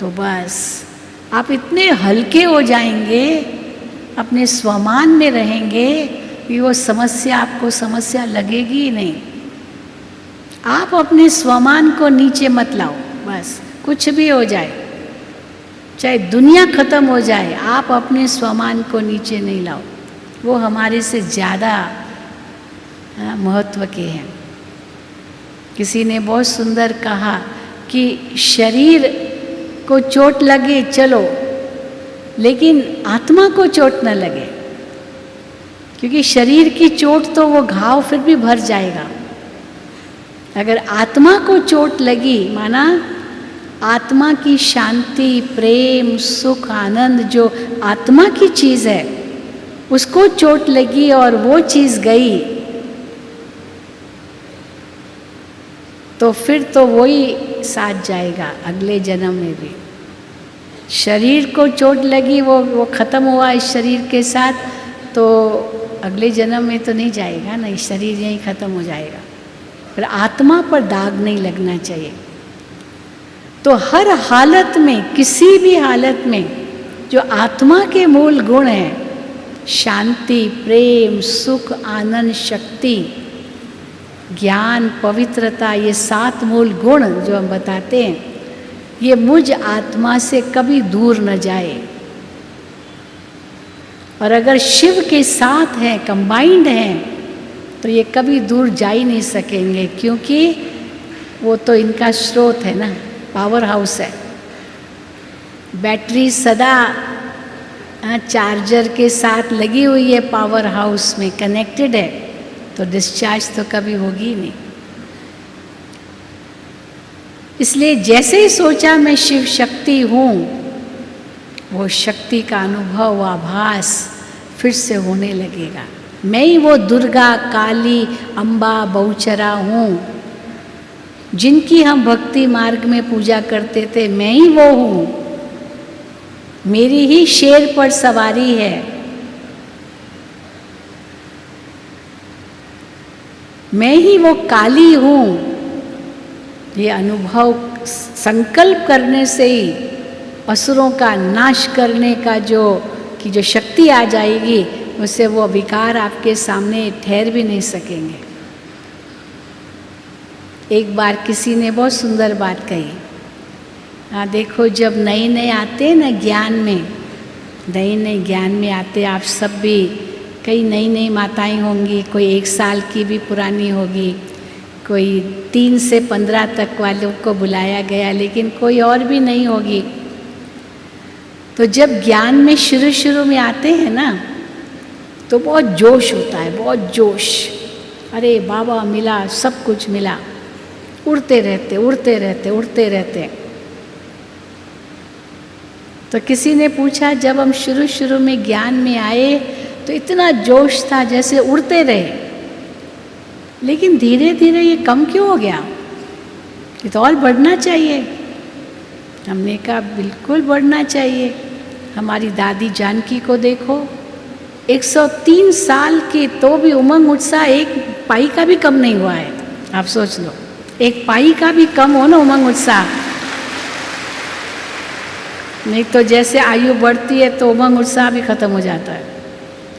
S1: तो बस आप इतने हल्के हो जाएंगे, अपने स्वमान में रहेंगे कि वो समस्या आपको समस्या लगेगी ही नहीं। आप अपने स्वमान को नीचे मत लाओ, बस कुछ भी हो जाए, चाहे दुनिया खत्म हो जाए, आप अपने स्वमान को नीचे नहीं लाओ, वो हमारे से ज़्यादा महत्व के हैं। किसी ने बहुत सुंदर कहा कि शरीर को चोट लगे चलो, लेकिन आत्मा को चोट न लगे, क्योंकि शरीर की चोट तो वो घाव फिर भी भर जाएगा। अगर आत्मा को चोट लगी, माना आत्मा की शांति, प्रेम, सुख, आनंद जो आत्मा की चीज़ है, उसको चोट लगी और वो चीज़ गई, तो फिर तो वही साथ जाएगा अगले जन्म में भी। शरीर को चोट लगी, वो ख़त्म हुआ इस शरीर के साथ, तो अगले जन्म में तो नहीं जाएगा ना, इस शरीर यहीं ख़त्म हो जाएगा। फिर आत्मा पर दाग नहीं लगना चाहिए। तो हर हालत में, किसी भी हालत में, जो आत्मा के मूल गुण हैं, शांति, प्रेम, सुख, आनंद, शक्ति, ज्ञान, पवित्रता, ये 7 मूल गुण जो हम बताते हैं, ये मुझ आत्मा से कभी दूर न जाए। और अगर शिव के साथ हैं, कंबाइंड हैं, तो ये कभी दूर जा ही नहीं सकेंगे, क्योंकि वो तो इनका स्रोत है ना, पावर हाउस है। बैटरी सदा चार्जर के साथ लगी हुई है, पावर हाउस में कनेक्टेड है, तो डिस्चार्ज तो कभी होगी ही नहीं। इसलिए जैसे ही सोचा मैं शिव शक्ति हूँ, वो शक्ति का अनुभव, आभास फिर से होने लगेगा। मैं ही वो दुर्गा, काली, अम्बा, बहुचरा हूँ, जिनकी हम भक्ति मार्ग में पूजा करते थे, मैं ही वो हूँ। मेरी ही शेर पर सवारी है। मैं ही वो काली हूँ। ये अनुभव संकल्प करने से ही असुरों का नाश करने का जो शक्ति आ जाएगी, उससे वो विकार आपके सामने ठहर भी नहीं सकेंगे। एक बार किसी ने बहुत सुंदर बात कही, देखो जब नए नए आते हैं ना ज्ञान में, नए नए ज्ञान में आते, आप सब भी, कई नई नई माताएं होंगी, कोई 1 साल की भी पुरानी होगी, कोई 3 से 15 तक वालों को बुलाया गया, लेकिन कोई और भी नहीं होगी। तो जब ज्ञान में शुरू में आते हैं ना, तो बहुत जोश होता है, बहुत जोश। अरे बाबा मिला, सब कुछ मिला, उड़ते रहते उड़ते रहते उड़ते रहते। तो किसी ने पूछा, जब हम शुरू में ज्ञान में आए तो इतना जोश था, जैसे उड़ते रहे, लेकिन धीरे धीरे ये कम क्यों हो गया? ये तो और बढ़ना चाहिए। हमने कहा बिल्कुल बढ़ना चाहिए। हमारी दादी जानकी को देखो, 103 साल की, तो भी उमंग उत्साह 1 पाई का भी कम नहीं हुआ है। आप सोच लो, 1 पाई का भी कम हो ना उमंग उत्साह। नहीं तो जैसे आयु बढ़ती है तो उमंग उत्साह भी खत्म हो जाता है,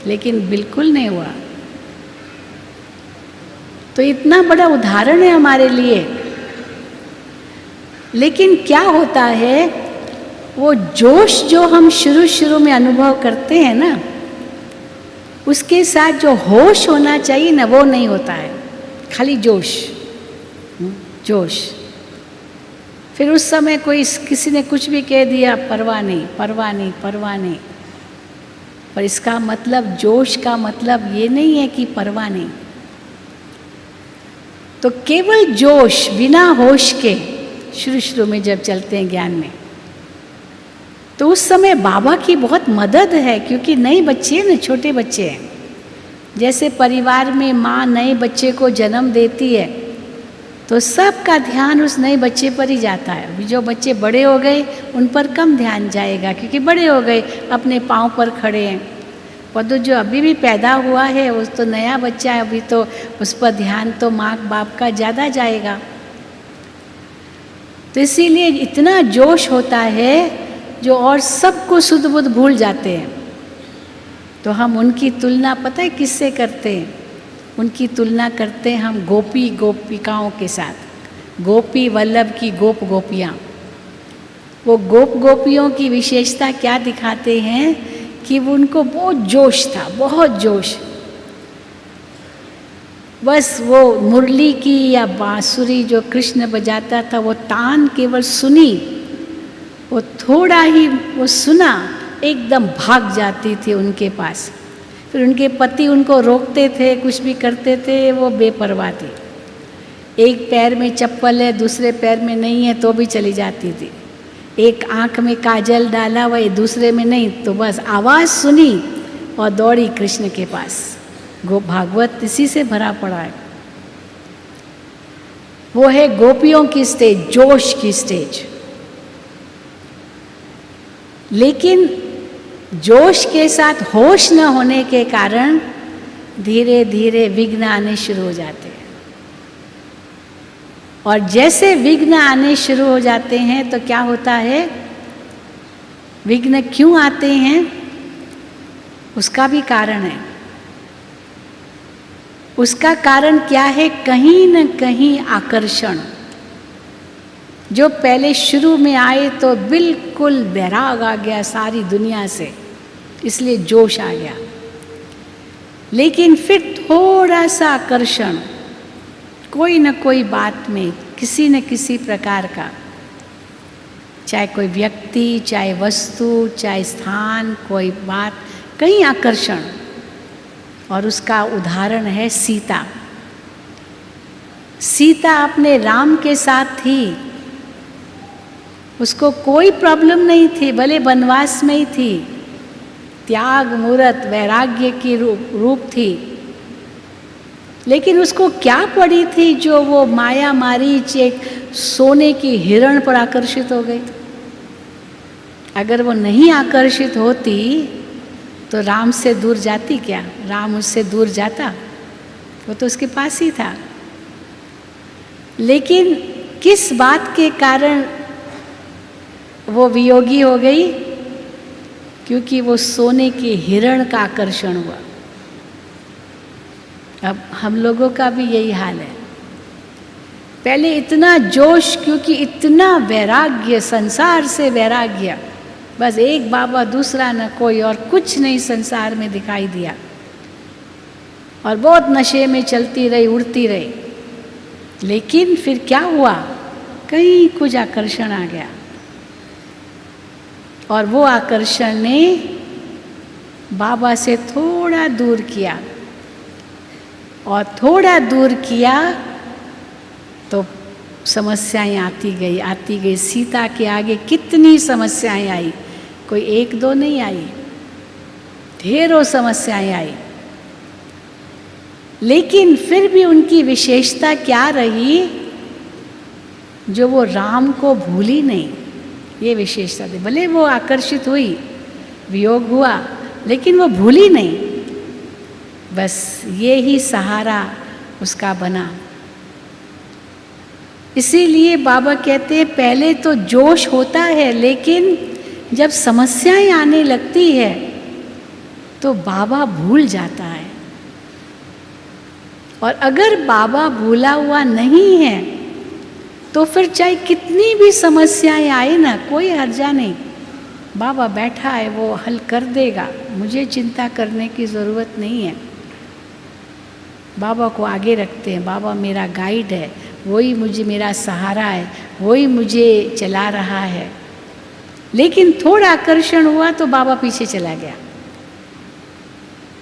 S1: लेकिन बिल्कुल नहीं हुआ। तो इतना बड़ा उदाहरण है हमारे लिए। लेकिन क्या होता है, वो जोश जो हम शुरू शुरू में अनुभव करते हैं ना, उसके साथ जो होश होना चाहिए ना, वो नहीं होता है, खाली जोश जोश। फिर उस समय कोई किसी ने कुछ भी कह दिया, परवाह नहीं, परवाह नहीं, परवाह नहीं। पर इसका मतलब, जोश का मतलब ये नहीं है कि परवाह नहीं। तो केवल जोश बिना होश के शुरू शुरू में जब चलते हैं ज्ञान में, तो उस समय बाबा की बहुत मदद है, क्योंकि नए बच्चे हैं ना, छोटे बच्चे हैं। जैसे परिवार में माँ नए बच्चे को जन्म देती है, तो सबका ध्यान उस नए बच्चे पर ही जाता है। अभी जो बच्चे बड़े हो गए उन पर कम ध्यान जाएगा, क्योंकि बड़े हो गए, अपने पाँव पर खड़े हैं। पर तो जो अभी भी पैदा हुआ है, वो तो नया बच्चा है, अभी तो उस पर ध्यान तो माँ बाप का ज़्यादा जाएगा। तो इसीलिए इतना जोश होता है, जो और सबको सुध बुध भूल जाते हैं। तो हम उनकी तुलना पता है किससे करते हैं? उनकी तुलना करते हैं हम गोपी गोपिकाओं के साथ। गोपी वल्लभ की गोप गोपियाँ, वो गोप गोपियों की विशेषता क्या दिखाते हैं कि वो उनको बहुत जोश था, बहुत जोश। बस वो मुरली की या बांसुरी जो कृष्ण बजाता था, वो तान केवल सुनी, वो थोड़ा ही वो सुना, एकदम भाग जाती थी उनके पास। फिर उनके पति उनको रोकते थे, कुछ भी करते थे, वो बेपरवाह थी। एक पैर में चप्पल है, दूसरे पैर में नहीं है, तो भी चली जाती थी। एक आँख में काजल डाला, वही दूसरे में नहीं, तो बस आवाज़ सुनी और दौड़ी कृष्ण के पास। भागवत इसी से भरा पड़ा है। वो है गोपियों की स्टेज, जोश की स्टेज। लेकिन जोश के साथ होश न होने के कारण धीरे धीरे विघ्न आने शुरू हो जाते हैं। और जैसे विघ्न आने शुरू हो जाते हैं तो क्या होता है, विघ्न क्यों आते हैं उसका भी कारण है। उसका कारण क्या है? कहीं न कहीं आकर्षण। जो पहले शुरू में आए तो बिल्कुल वैराग आ गया सारी दुनिया से, इसलिए जोश आ गया। लेकिन फिर थोड़ा सा आकर्षण, कोई न कोई बात में, किसी न किसी प्रकार का, चाहे कोई व्यक्ति, चाहे वस्तु, चाहे स्थान, कोई बात, कहीं आकर्षण। और उसका उदाहरण है सीता। सीता अपने राम के साथ थी, उसको कोई प्रॉब्लम नहीं थी, भले वनवास में ही थी, त्याग मूर्त वैराग्य की रूप थी। लेकिन उसको क्या पड़ी थी जो वो माया मारीच एक सोने की हिरण पर आकर्षित हो गई? अगर वो नहीं आकर्षित होती तो राम से दूर जाती क्या? राम उससे दूर जाता? वो तो उसके पास ही था। लेकिन किस बात के कारण वो वियोगी हो गई? क्योंकि वो सोने के हिरण का आकर्षण हुआ। अब हम लोगों का भी यही हाल है। पहले इतना जोश, क्योंकि इतना वैराग्य, संसार से वैराग्य, बस एक बाबा, दूसरा न कोई, और कुछ नहीं संसार में दिखाई दिया। और बहुत नशे में चलती रही, उड़ती रही। लेकिन फिर क्या हुआ? कहीं कुछ आकर्षण आ गया, और वो आकर्षण ने बाबा से थोड़ा दूर किया। और थोड़ा दूर किया तो समस्याएं आती गई। सीता के आगे कितनी समस्याएं आई, कोई एक दो नहीं आई, ढेरों समस्याएं आई। लेकिन फिर भी उनकी विशेषता क्या रही? जो वो राम को भूली नहीं, ये विशेषता थी। भले वो आकर्षित हुई, वियोग हुआ, लेकिन वो भूली नहीं। बस ये ही सहारा उसका बना। इसीलिए बाबा कहते हैं पहले तो जोश होता है, लेकिन जब समस्याएं आने लगती है तो बाबा भूल जाता है और अगर बाबा भूला हुआ नहीं है तो फिर चाहे कितनी भी समस्याएं आए ना, कोई हर्जा नहीं। बाबा बैठा है, वो हल कर देगा, मुझे चिंता करने की ज़रूरत नहीं है। बाबा को आगे रखते हैं, बाबा मेरा गाइड है, वही मुझे मेरा सहारा है, वही मुझे चला रहा है। लेकिन थोड़ा आकर्षण हुआ तो बाबा पीछे चला गया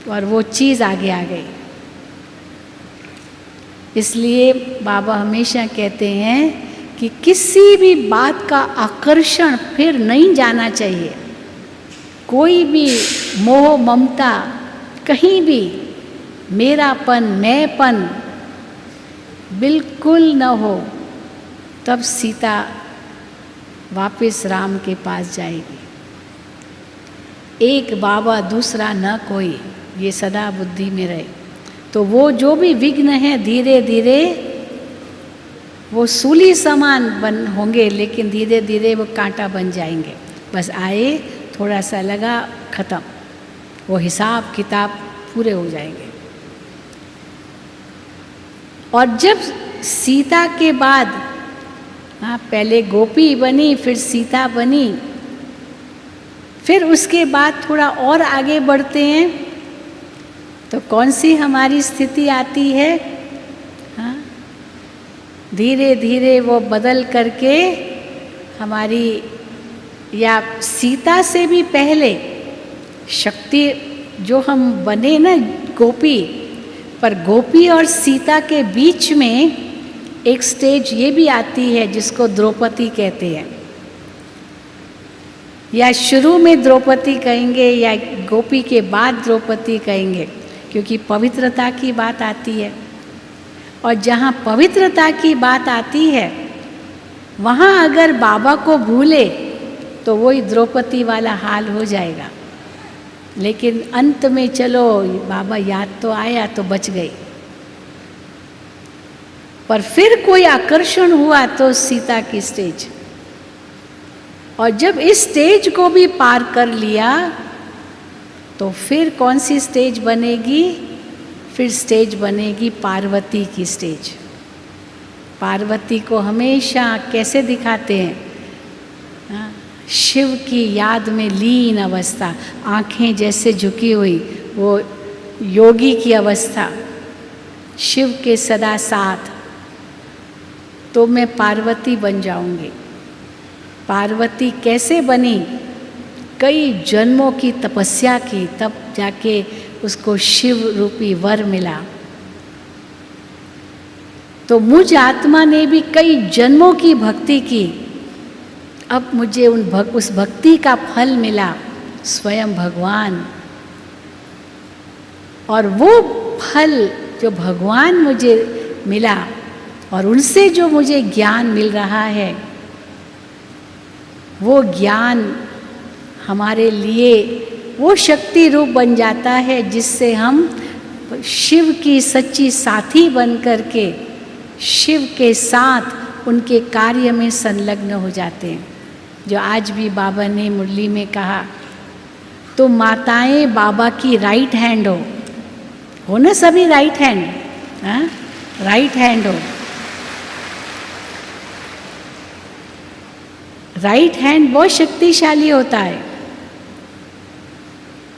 S1: और वो चीज़ आगे आ गई। इसलिए बाबा हमेशा कहते हैं कि किसी भी बात का आकर्षण फिर नहीं जाना चाहिए। कोई भी मोह ममता, कहीं भी मेरापन, मैंपन बिल्कुल न हो, तब सीता वापस राम के पास जाएगी। एक बाबा दूसरा न कोई, ये सदा बुद्धि में रहे। तो वो जो भी विघ्न है धीरे धीरे वो सूली समान बन होंगे, लेकिन धीरे धीरे वो कांटा बन जाएंगे। बस आए, थोड़ा सा लगा, खत्म, वो हिसाब किताब पूरे हो जाएंगे। और जब सीता के बाद, हाँ, पहले गोपी बनी, फिर सीता बनी, फिर उसके बाद थोड़ा और आगे बढ़ते हैं तो कौन सी हमारी स्थिति आती है? हाँ, धीरे धीरे वो बदल करके हमारी, या सीता से भी पहले शक्ति जो हम बने ना गोपी, पर गोपी और सीता के बीच में एक स्टेज ये भी आती है जिसको द्रौपदी कहते हैं, या शुरू में द्रौपदी कहेंगे या गोपी के बाद द्रौपदी कहेंगे, क्योंकि पवित्रता की बात आती है। और जहाँ पवित्रता की बात आती है वहाँ अगर बाबा को भूले तो वही द्रौपदी वाला हाल हो जाएगा। लेकिन अंत में चलो बाबा याद तो आया तो बच गई, पर फिर कोई आकर्षण हुआ तो सीता की स्टेज। और जब इस स्टेज को भी पार कर लिया तो फिर कौन सी स्टेज बनेगी? फिर स्टेज बनेगी पार्वती की स्टेज। पार्वती को हमेशा कैसे दिखाते हैं? हाँ, शिव की याद में लीन अवस्था, आंखें जैसे झुकी हुई, वो योगी की अवस्था, शिव के सदा साथ। तो मैं पार्वती बन जाऊंगी। पार्वती कैसे बनी? कई जन्मों की तपस्या की, तब जाके उसको शिव रूपी वर मिला। तो मुझ आत्मा ने भी कई जन्मों की भक्ति की, अब मुझे उस भक्ति का फल मिला, स्वयं भगवान। और वो फल जो भगवान मुझे मिला और उनसे जो मुझे ज्ञान मिल रहा है, वो ज्ञान हमारे लिए वो शक्ति रूप बन जाता है जिससे हम शिव की सच्ची साथी बन करके शिव के साथ उनके कार्य में संलग्न हो जाते हैं। जो आज भी बाबा ने मुरली में कहा, तो माताएं बाबा की राइट हैंड हो ना सभी, राइट हैंड, हाँ, राइट हैंड हो। राइट हैंड बहुत शक्तिशाली होता है।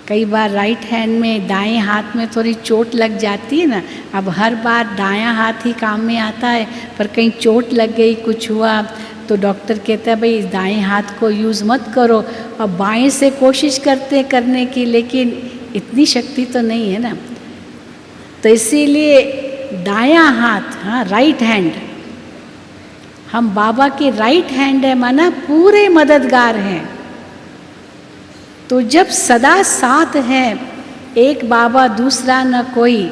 S1: कई बार राइट हैंड में, दाएं हाथ में थोड़ी चोट लग जाती है ना। अब हर बार दायां हाथ ही काम में आता है, पर कहीं चोट लग गई, कुछ हुआ, तो डॉक्टर कहता है भाई दाएं हाथ को यूज़ मत करो। अब बाएं से कोशिश करते करने की, लेकिन इतनी शक्ति तो नहीं है ना। तो इसीलिए दायां हाथ, हाँ, राइट हैंड, हम बाबा के राइट हैंड है, माना पूरे मददगार हैं। तो जब सदा साथ है, एक बाबा दूसरा न कोई,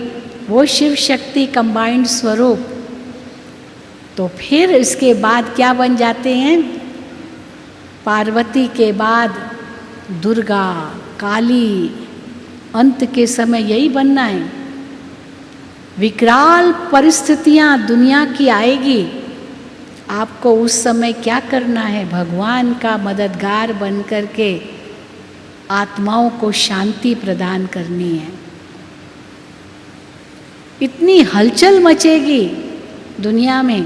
S1: वो शिव शक्ति कंबाइंड स्वरूप, तो फिर इसके बाद क्या बन जाते हैं? पार्वती के बाद दुर्गा, काली, अंत के समय यही बनना है। विकराल परिस्थितियां दुनिया की आएगी, आपको उस समय क्या करना है? भगवान का मददगार बन करके आत्माओं को शांति प्रदान करनी है। इतनी हलचल मचेगी दुनिया में,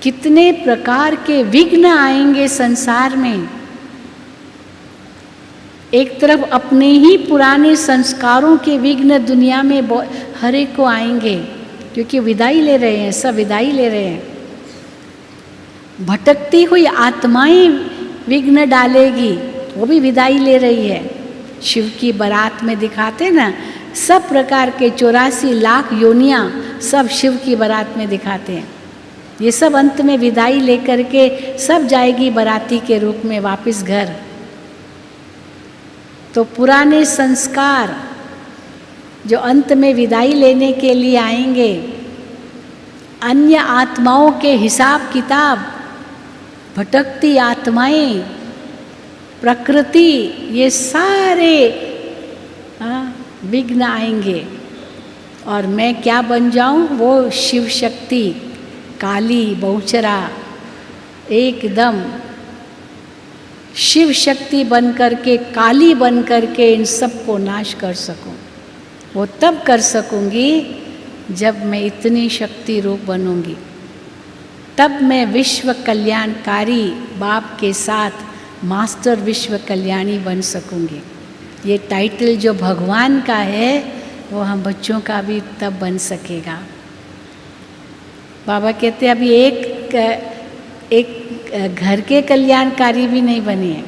S1: कितने प्रकार के विघ्न आएंगे संसार में। एक तरफ अपने ही पुराने संस्कारों के विघ्न दुनिया में हर एक को आएंगे, क्योंकि विदाई ले रहे हैं, सब विदाई ले रहे हैं। भटकती हुई आत्माएं विघ्न डालेगी, वो भी विदाई ले रही है। शिव की बारात में दिखाते ना, सब प्रकार के 84 लाख योनियां सब शिव की बारात में दिखाते हैं। ये सब अंत में विदाई लेकर के सब जाएगी बाराती के रूप में वापस घर। तो पुराने संस्कार जो अंत में विदाई लेने के लिए आएंगे, अन्य आत्माओं के हिसाब किताब, भटकती आत्माएं, प्रकृति, ये सारे विघ्न आएंगे। और मैं क्या बन जाऊं? वो शिव शक्ति, काली बहुचरा, एकदम शिव शक्ति बन करके, काली बन करके इन सब को नाश कर सकूं। वो तब कर सकूंगी जब मैं इतनी शक्ति रूप बनूंगी। तब मैं विश्व कल्याणकारी बाप के साथ मास्टर विश्व कल्याणी बन सकूंगी। ये टाइटल जो भगवान का है वो हम बच्चों का भी तब बन सकेगा। बाबा कहते हैं अभी एक घर के कल्याणकारी भी नहीं बने हैं,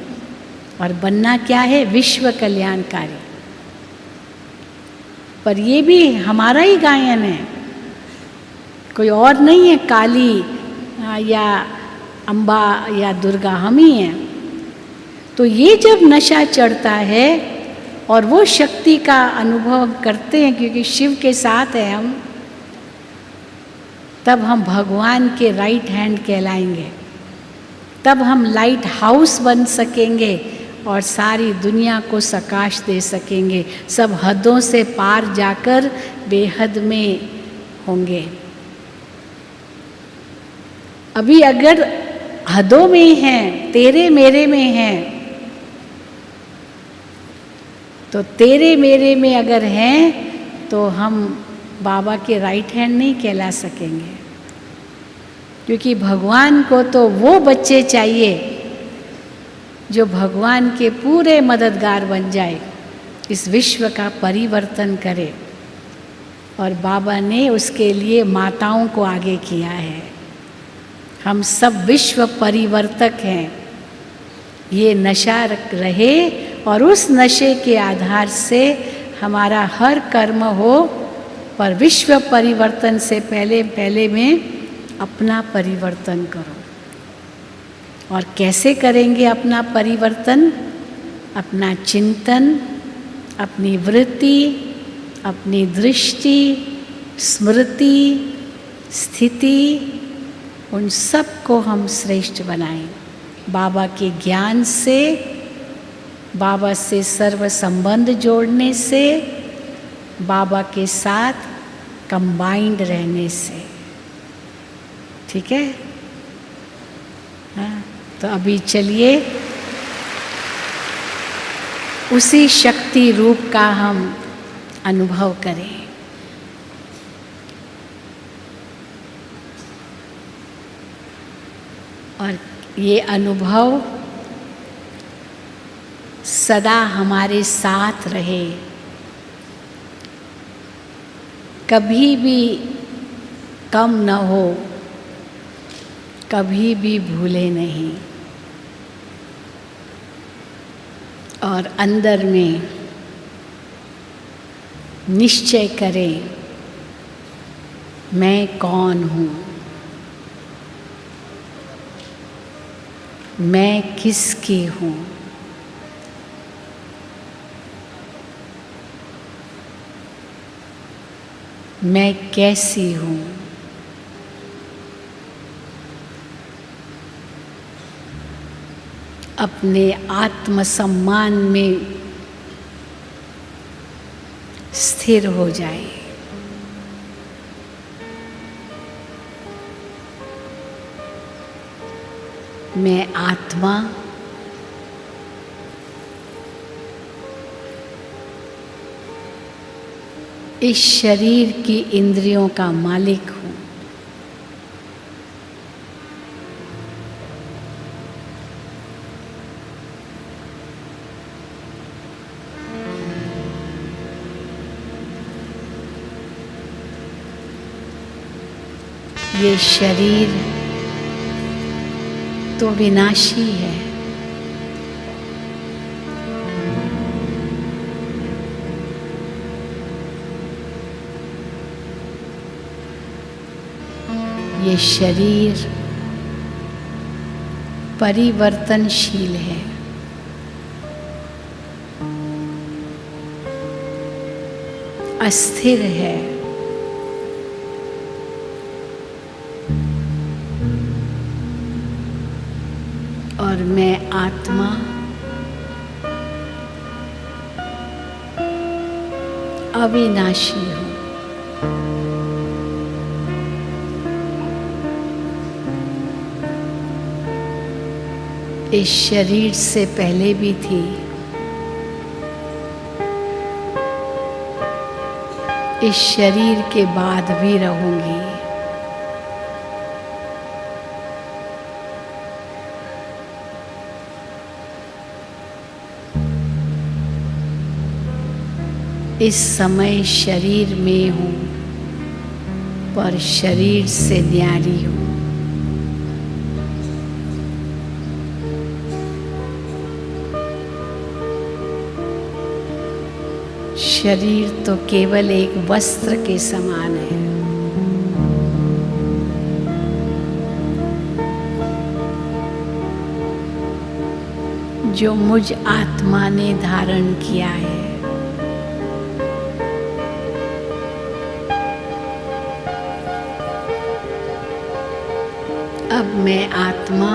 S1: और बनना क्या है? विश्व कल्याणकारी। पर ये भी हमारा ही गायन है, कोई और नहीं है। काली या अम्बा या दुर्गा हम ही हैं। तो ये जब नशा चढ़ता है और वो शक्ति का अनुभव करते हैं, क्योंकि शिव के साथ है हम, तब हम भगवान के राइट हैंड कहलाएंगे। तब हम लाइट हाउस बन सकेंगे और सारी दुनिया को प्रकाश दे सकेंगे। सब हदों से पार जाकर बेहद में होंगे। अभी अगर हदों में हैं, तेरे मेरे में हैं, तो तेरे मेरे में अगर हैं तो हम बाबा के राइट हैंड नहीं कहला सकेंगे, क्योंकि भगवान को तो वो बच्चे चाहिए जो भगवान के पूरे मददगार बन जाए, इस विश्व का परिवर्तन करे। और बाबा ने उसके लिए माताओं को आगे किया है। हम सब विश्व परिवर्तक हैं। ये नशा रहे और उस नशे के आधार से हमारा हर कर्म हो, पर विश्व परिवर्तन से पहले में अपना परिवर्तन करो। और कैसे करेंगे अपना परिवर्तन? अपना चिंतन, अपनी वृत्ति, अपनी दृष्टि, स्मृति, स्थिति, उन सब को हम श्रेष्ठ बनाएं। बाबा के ज्ञान से, बाबा से सर्व संबंध जोड़ने से, बाबा के साथ कंबाइंड रहने से। ठीक है? हाँ, तो अभी चलिए उसी शक्ति रूप का हम अनुभव करें। और ये अनुभव सदा हमारे साथ रहे, कभी भी कम न हो, कभी भी भूले नहीं। और अंदर में निश्चय करें, मैं कौन हूँ, मैं किसकी हूँ, मैं कैसी हूँ। अपने आत्मसम्मान में स्थिर हो जाए। मैं आत्मा इस शरीर की इंद्रियों का मालिक हूँ। ये शरीर तो विनाशी है, ये शरीर परिवर्तनशील है, अस्थिर है, और मैं आत्मा अविनाशी हूँ। इस शरीर से पहले भी थी, इस शरीर के बाद भी रहूंगी। इस समय शरीर में हूँ, पर शरीर से न्यारी हूँ। शरीर तो केवल एक वस्त्र के समान है। जो मुझ आत्मा ने धारण किया है। अब मैं आत्मा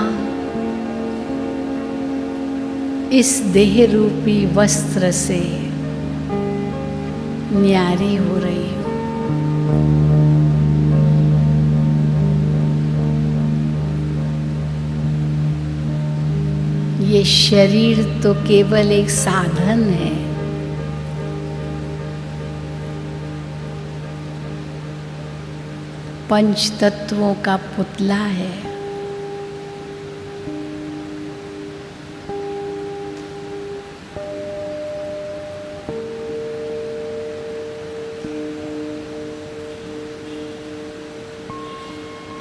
S1: इस देह रूपी वस्त्र से न्यारी हो रही हूँ। ये शरीर तो केवल एक साधन है। पंच तत्वों का पुतला है।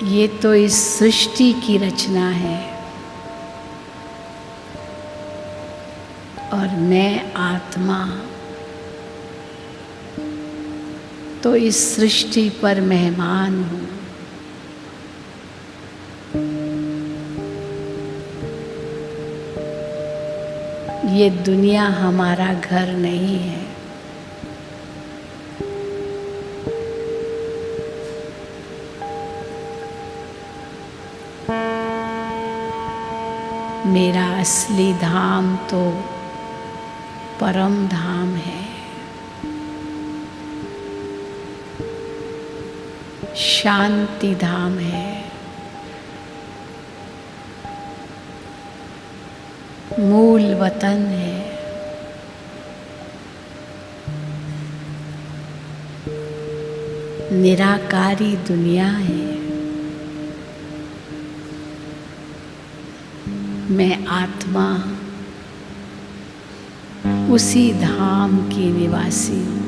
S1: ये तो इस सृष्टि की रचना है, और मैं आत्मा तो इस सृष्टि पर मेहमान हूँ। ये दुनिया हमारा घर नहीं है। मेरा असली धाम तो परम धाम है। शांति धाम है। मूल वतन है। निराकारी दुनिया है। मैं आत्मा उसी धाम की निवासी हूँ।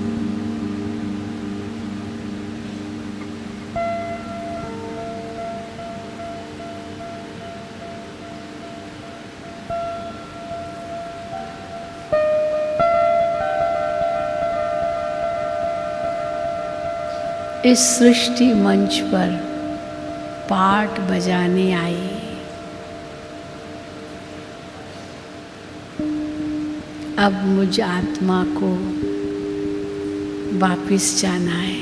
S1: इस सृष्टि मंच पर पाठ बजाने आई। अब मुझ आत्मा को वापिस जाना है।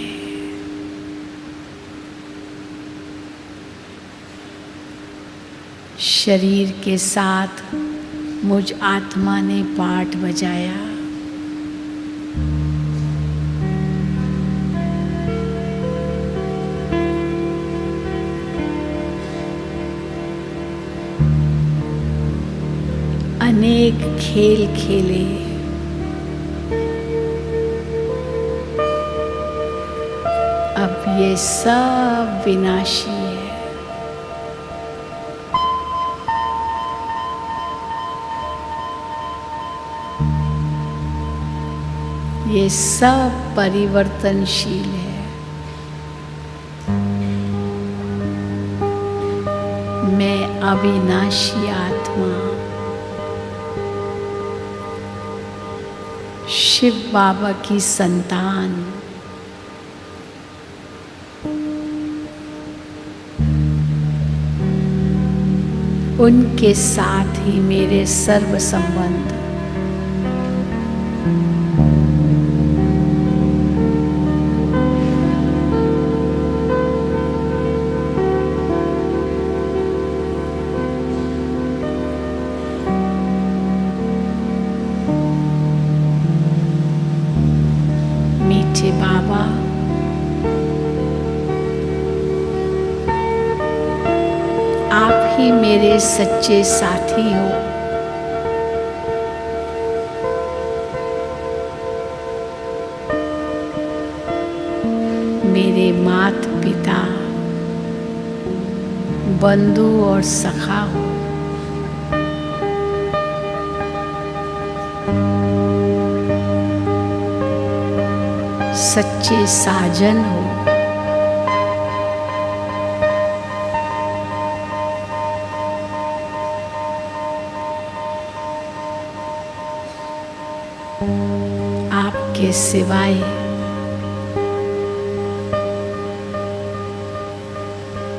S1: शरीर के साथ मुझ आत्मा ने पाठ बजाया। अनेक खेल खेले। अब ये सब विनाशी है। ये सब परिवर्तनशील है। मैं अविनाशी आत्मा शिव बाबा की संतान उनके साथ ही मेरे सर्व संबंध मीठे बाबा आप ही मेरे सच्चे साथी हो। मेरे माता पिता बंधु और सखा हो। सच्चे साजन हो। आपके सिवाय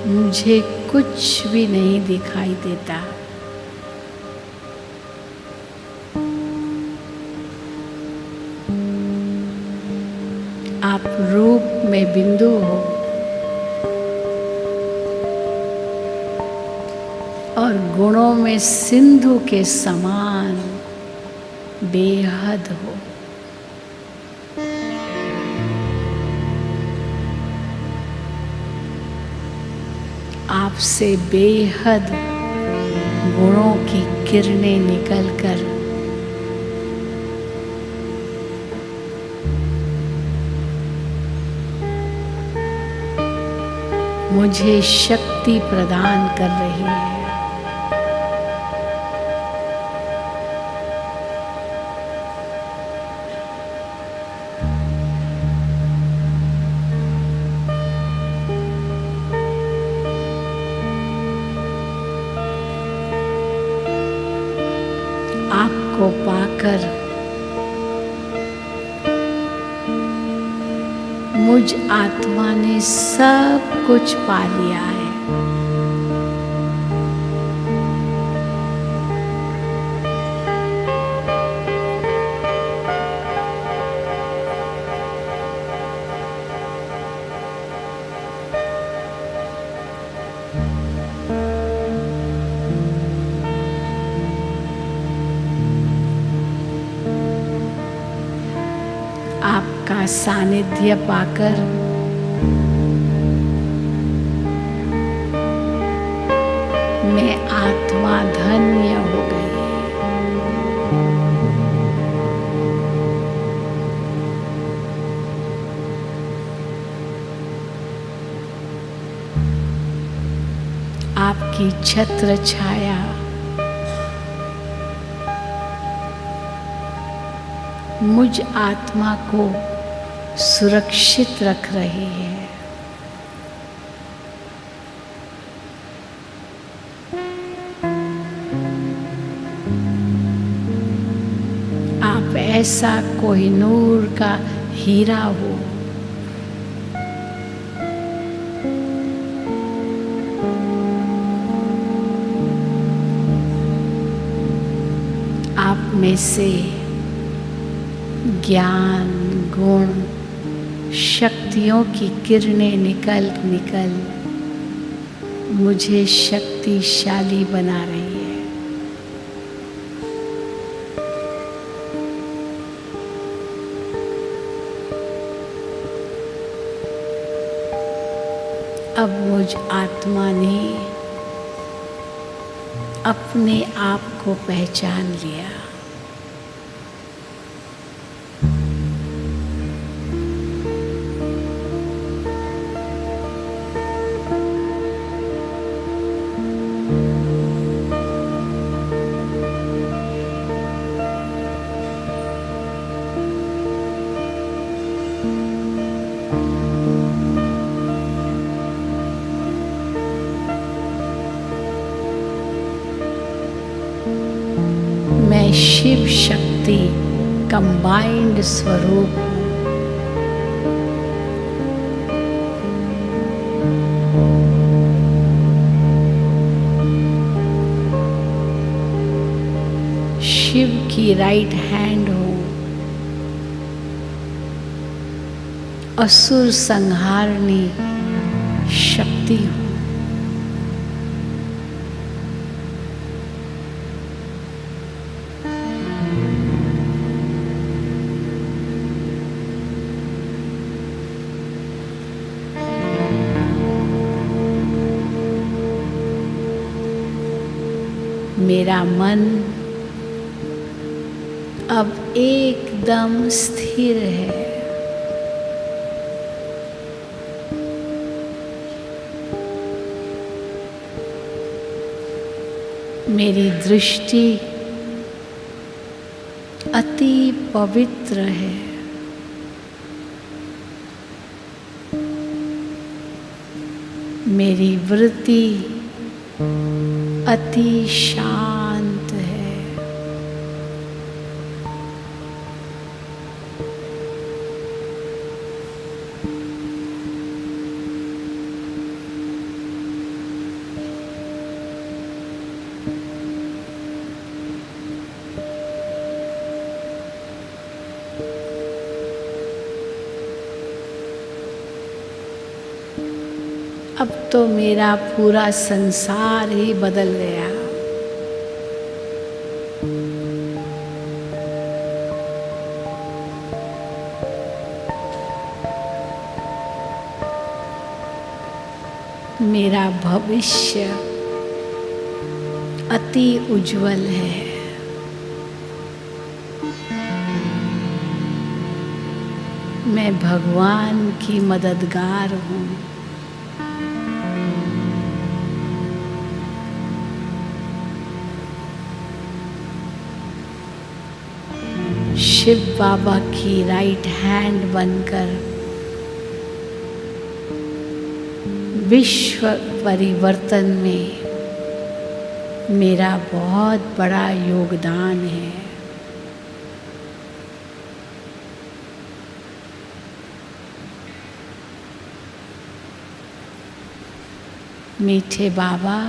S1: मुझे कुछ भी नहीं दिखाई देता। आप रूप में बिंदु हो और गुणों में सिंधु के समान बेहद हो। आपसे बेहद गुणों की किरणें निकलकर मुझे शक्ति प्रदान कर रही है। आपको पाकर मुझ आत्मा ने सब कुछ पा लिया है। आपका सानिध्य पाकर मैं आत्मा धन्य हो गई। आपकी छत्र छाया मुझ आत्मा को सुरक्षित रख रही है। आप ऐसा कोहिनूर का हीरा हो। आप में से ज्ञान गुण शक्तियों की किरणें निकल निकल मुझे शक्तिशाली बना रही है। अब मुझ आत्मा ने अपने आप को पहचान लिया। शिव शक्ति कंबाइंड स्वरूप हूँ। शिव की राइट हैंड हूँ। असुर संहारणी शक्ति हूँ। मेरा मन अब एकदम स्थिर है। मेरी दृष्टि अति पवित्र है। मेरी वृत्ति अति शांत है। अब तो मेरा पूरा संसार ही बदल गया। मेरा भविष्य अति उज्जवल है। मैं भगवान की मददगार हूँ। शिव बाबा की राइट हैंड बनकर विश्व परिवर्तन में मेरा बहुत बड़ा योगदान है। मीठे बाबा,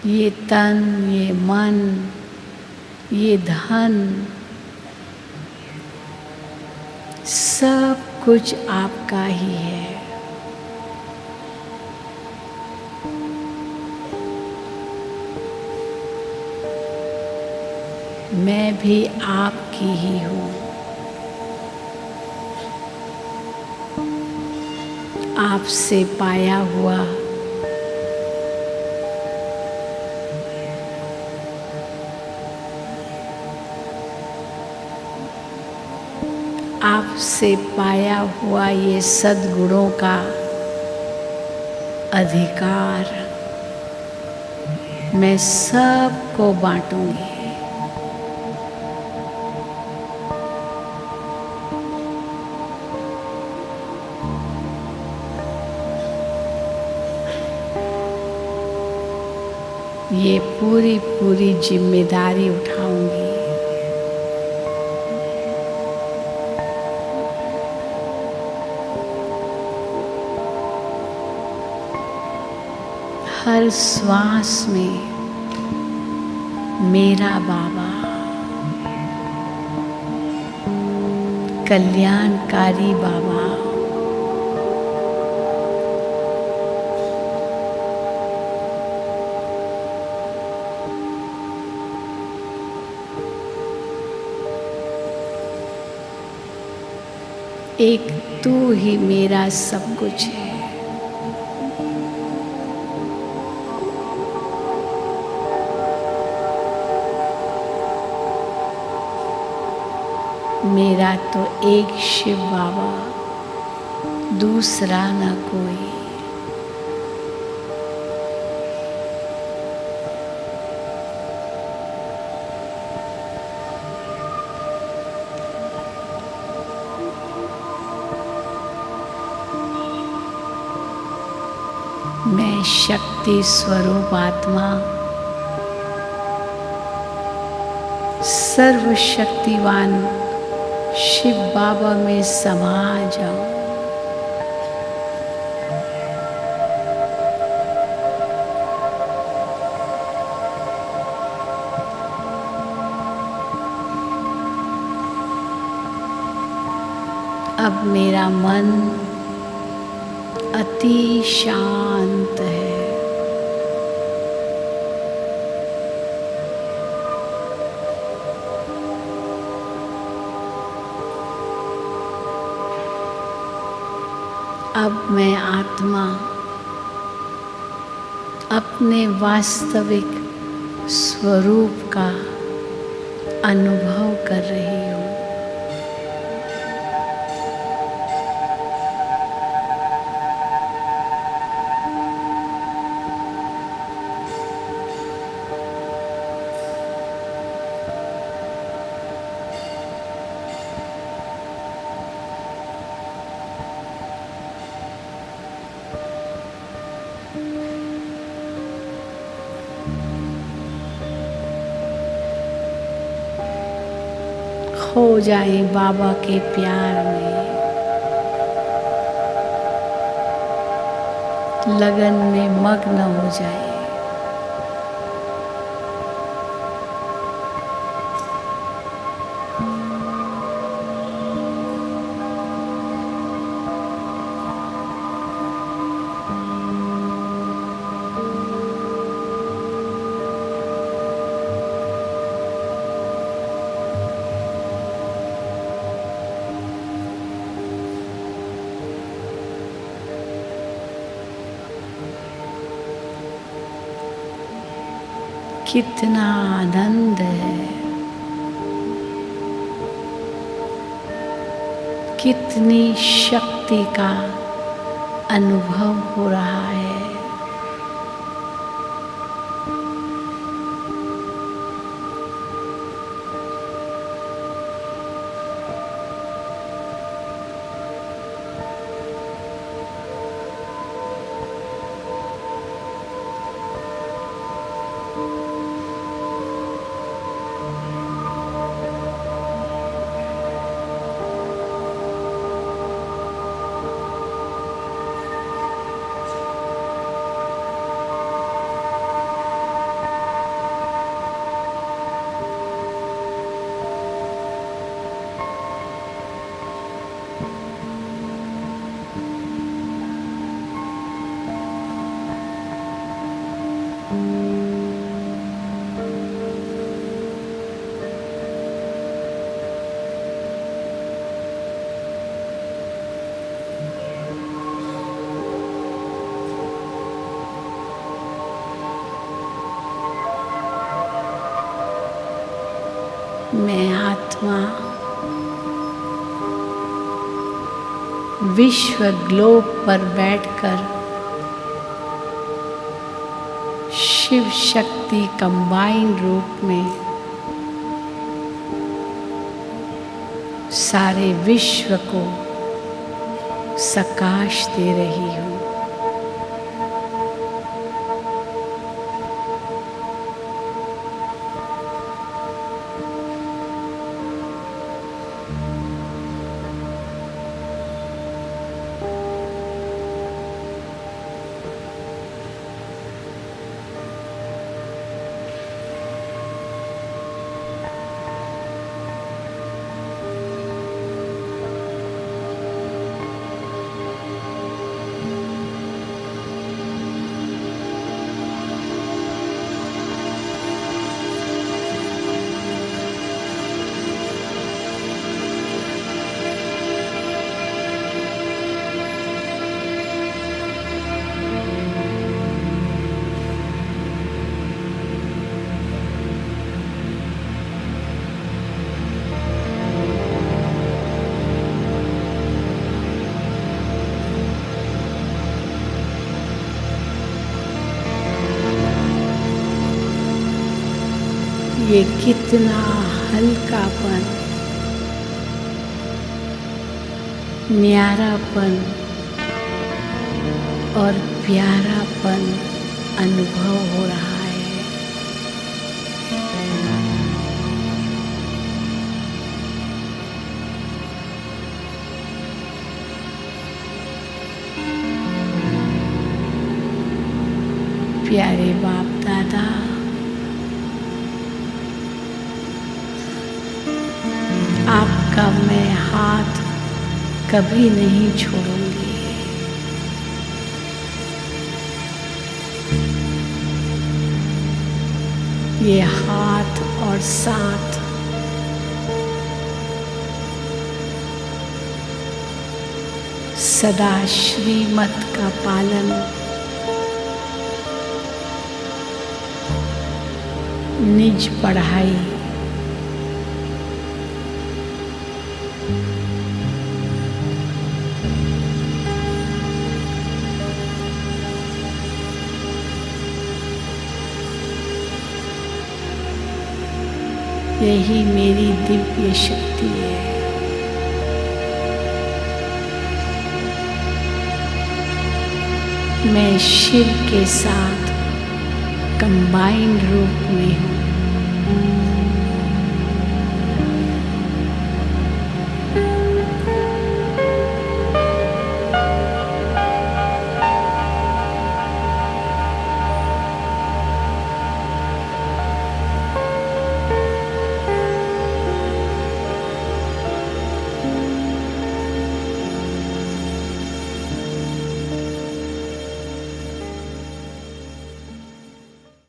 S1: ये तन, ये मन, ये धन, सब कुछ आपका ही है। मैं भी आपकी ही हूँ। आपसे पाया हुआ आपसे पाया हुआ ये सद्गुणों का अधिकार मैं सबको बांटूंगी। ये पूरी पूरी जिम्मेदारी उठाऊंगी। हर श्वास में मेरा बाबा कल्याणकारी बाबा एक तू ही मेरा सब कुछ है। मेरा तो एक शिव बाबा, दूसरा न कोई। मैं शक्ति स्वरूप आत्मा सर्वशक्तिवान शिव बाबा में समा जाओ। अब मेरा मन अति शांत है। अब मैं आत्मा अपने वास्तविक स्वरूप का अनुभव कर रही हूँ। खो जाए बाबा के प्यार में, लगन में मग्न हो जाए। कितना आनंद है, कितनी शक्ति का अनुभव हो रहा है। मैं आत्मा विश्व ग्लोब पर बैठकर शिव शक्ति कंबाइंड रूप में सारे विश्व को सकाश दे रही हूँ। ये कितना हल्कापन, न्यारापन और प्यारापन अनुभव हो रहा है। प्यारे बाप दादा, आपका मैं हाथ कभी नहीं छोड़ूंगी। ये हाथ और साथ सदा श्रीमत का पालन, निज पढ़ाई, यही मेरी दिव्य शक्ति है। मैं शिव के साथ कंबाइंड रूप में हूँ।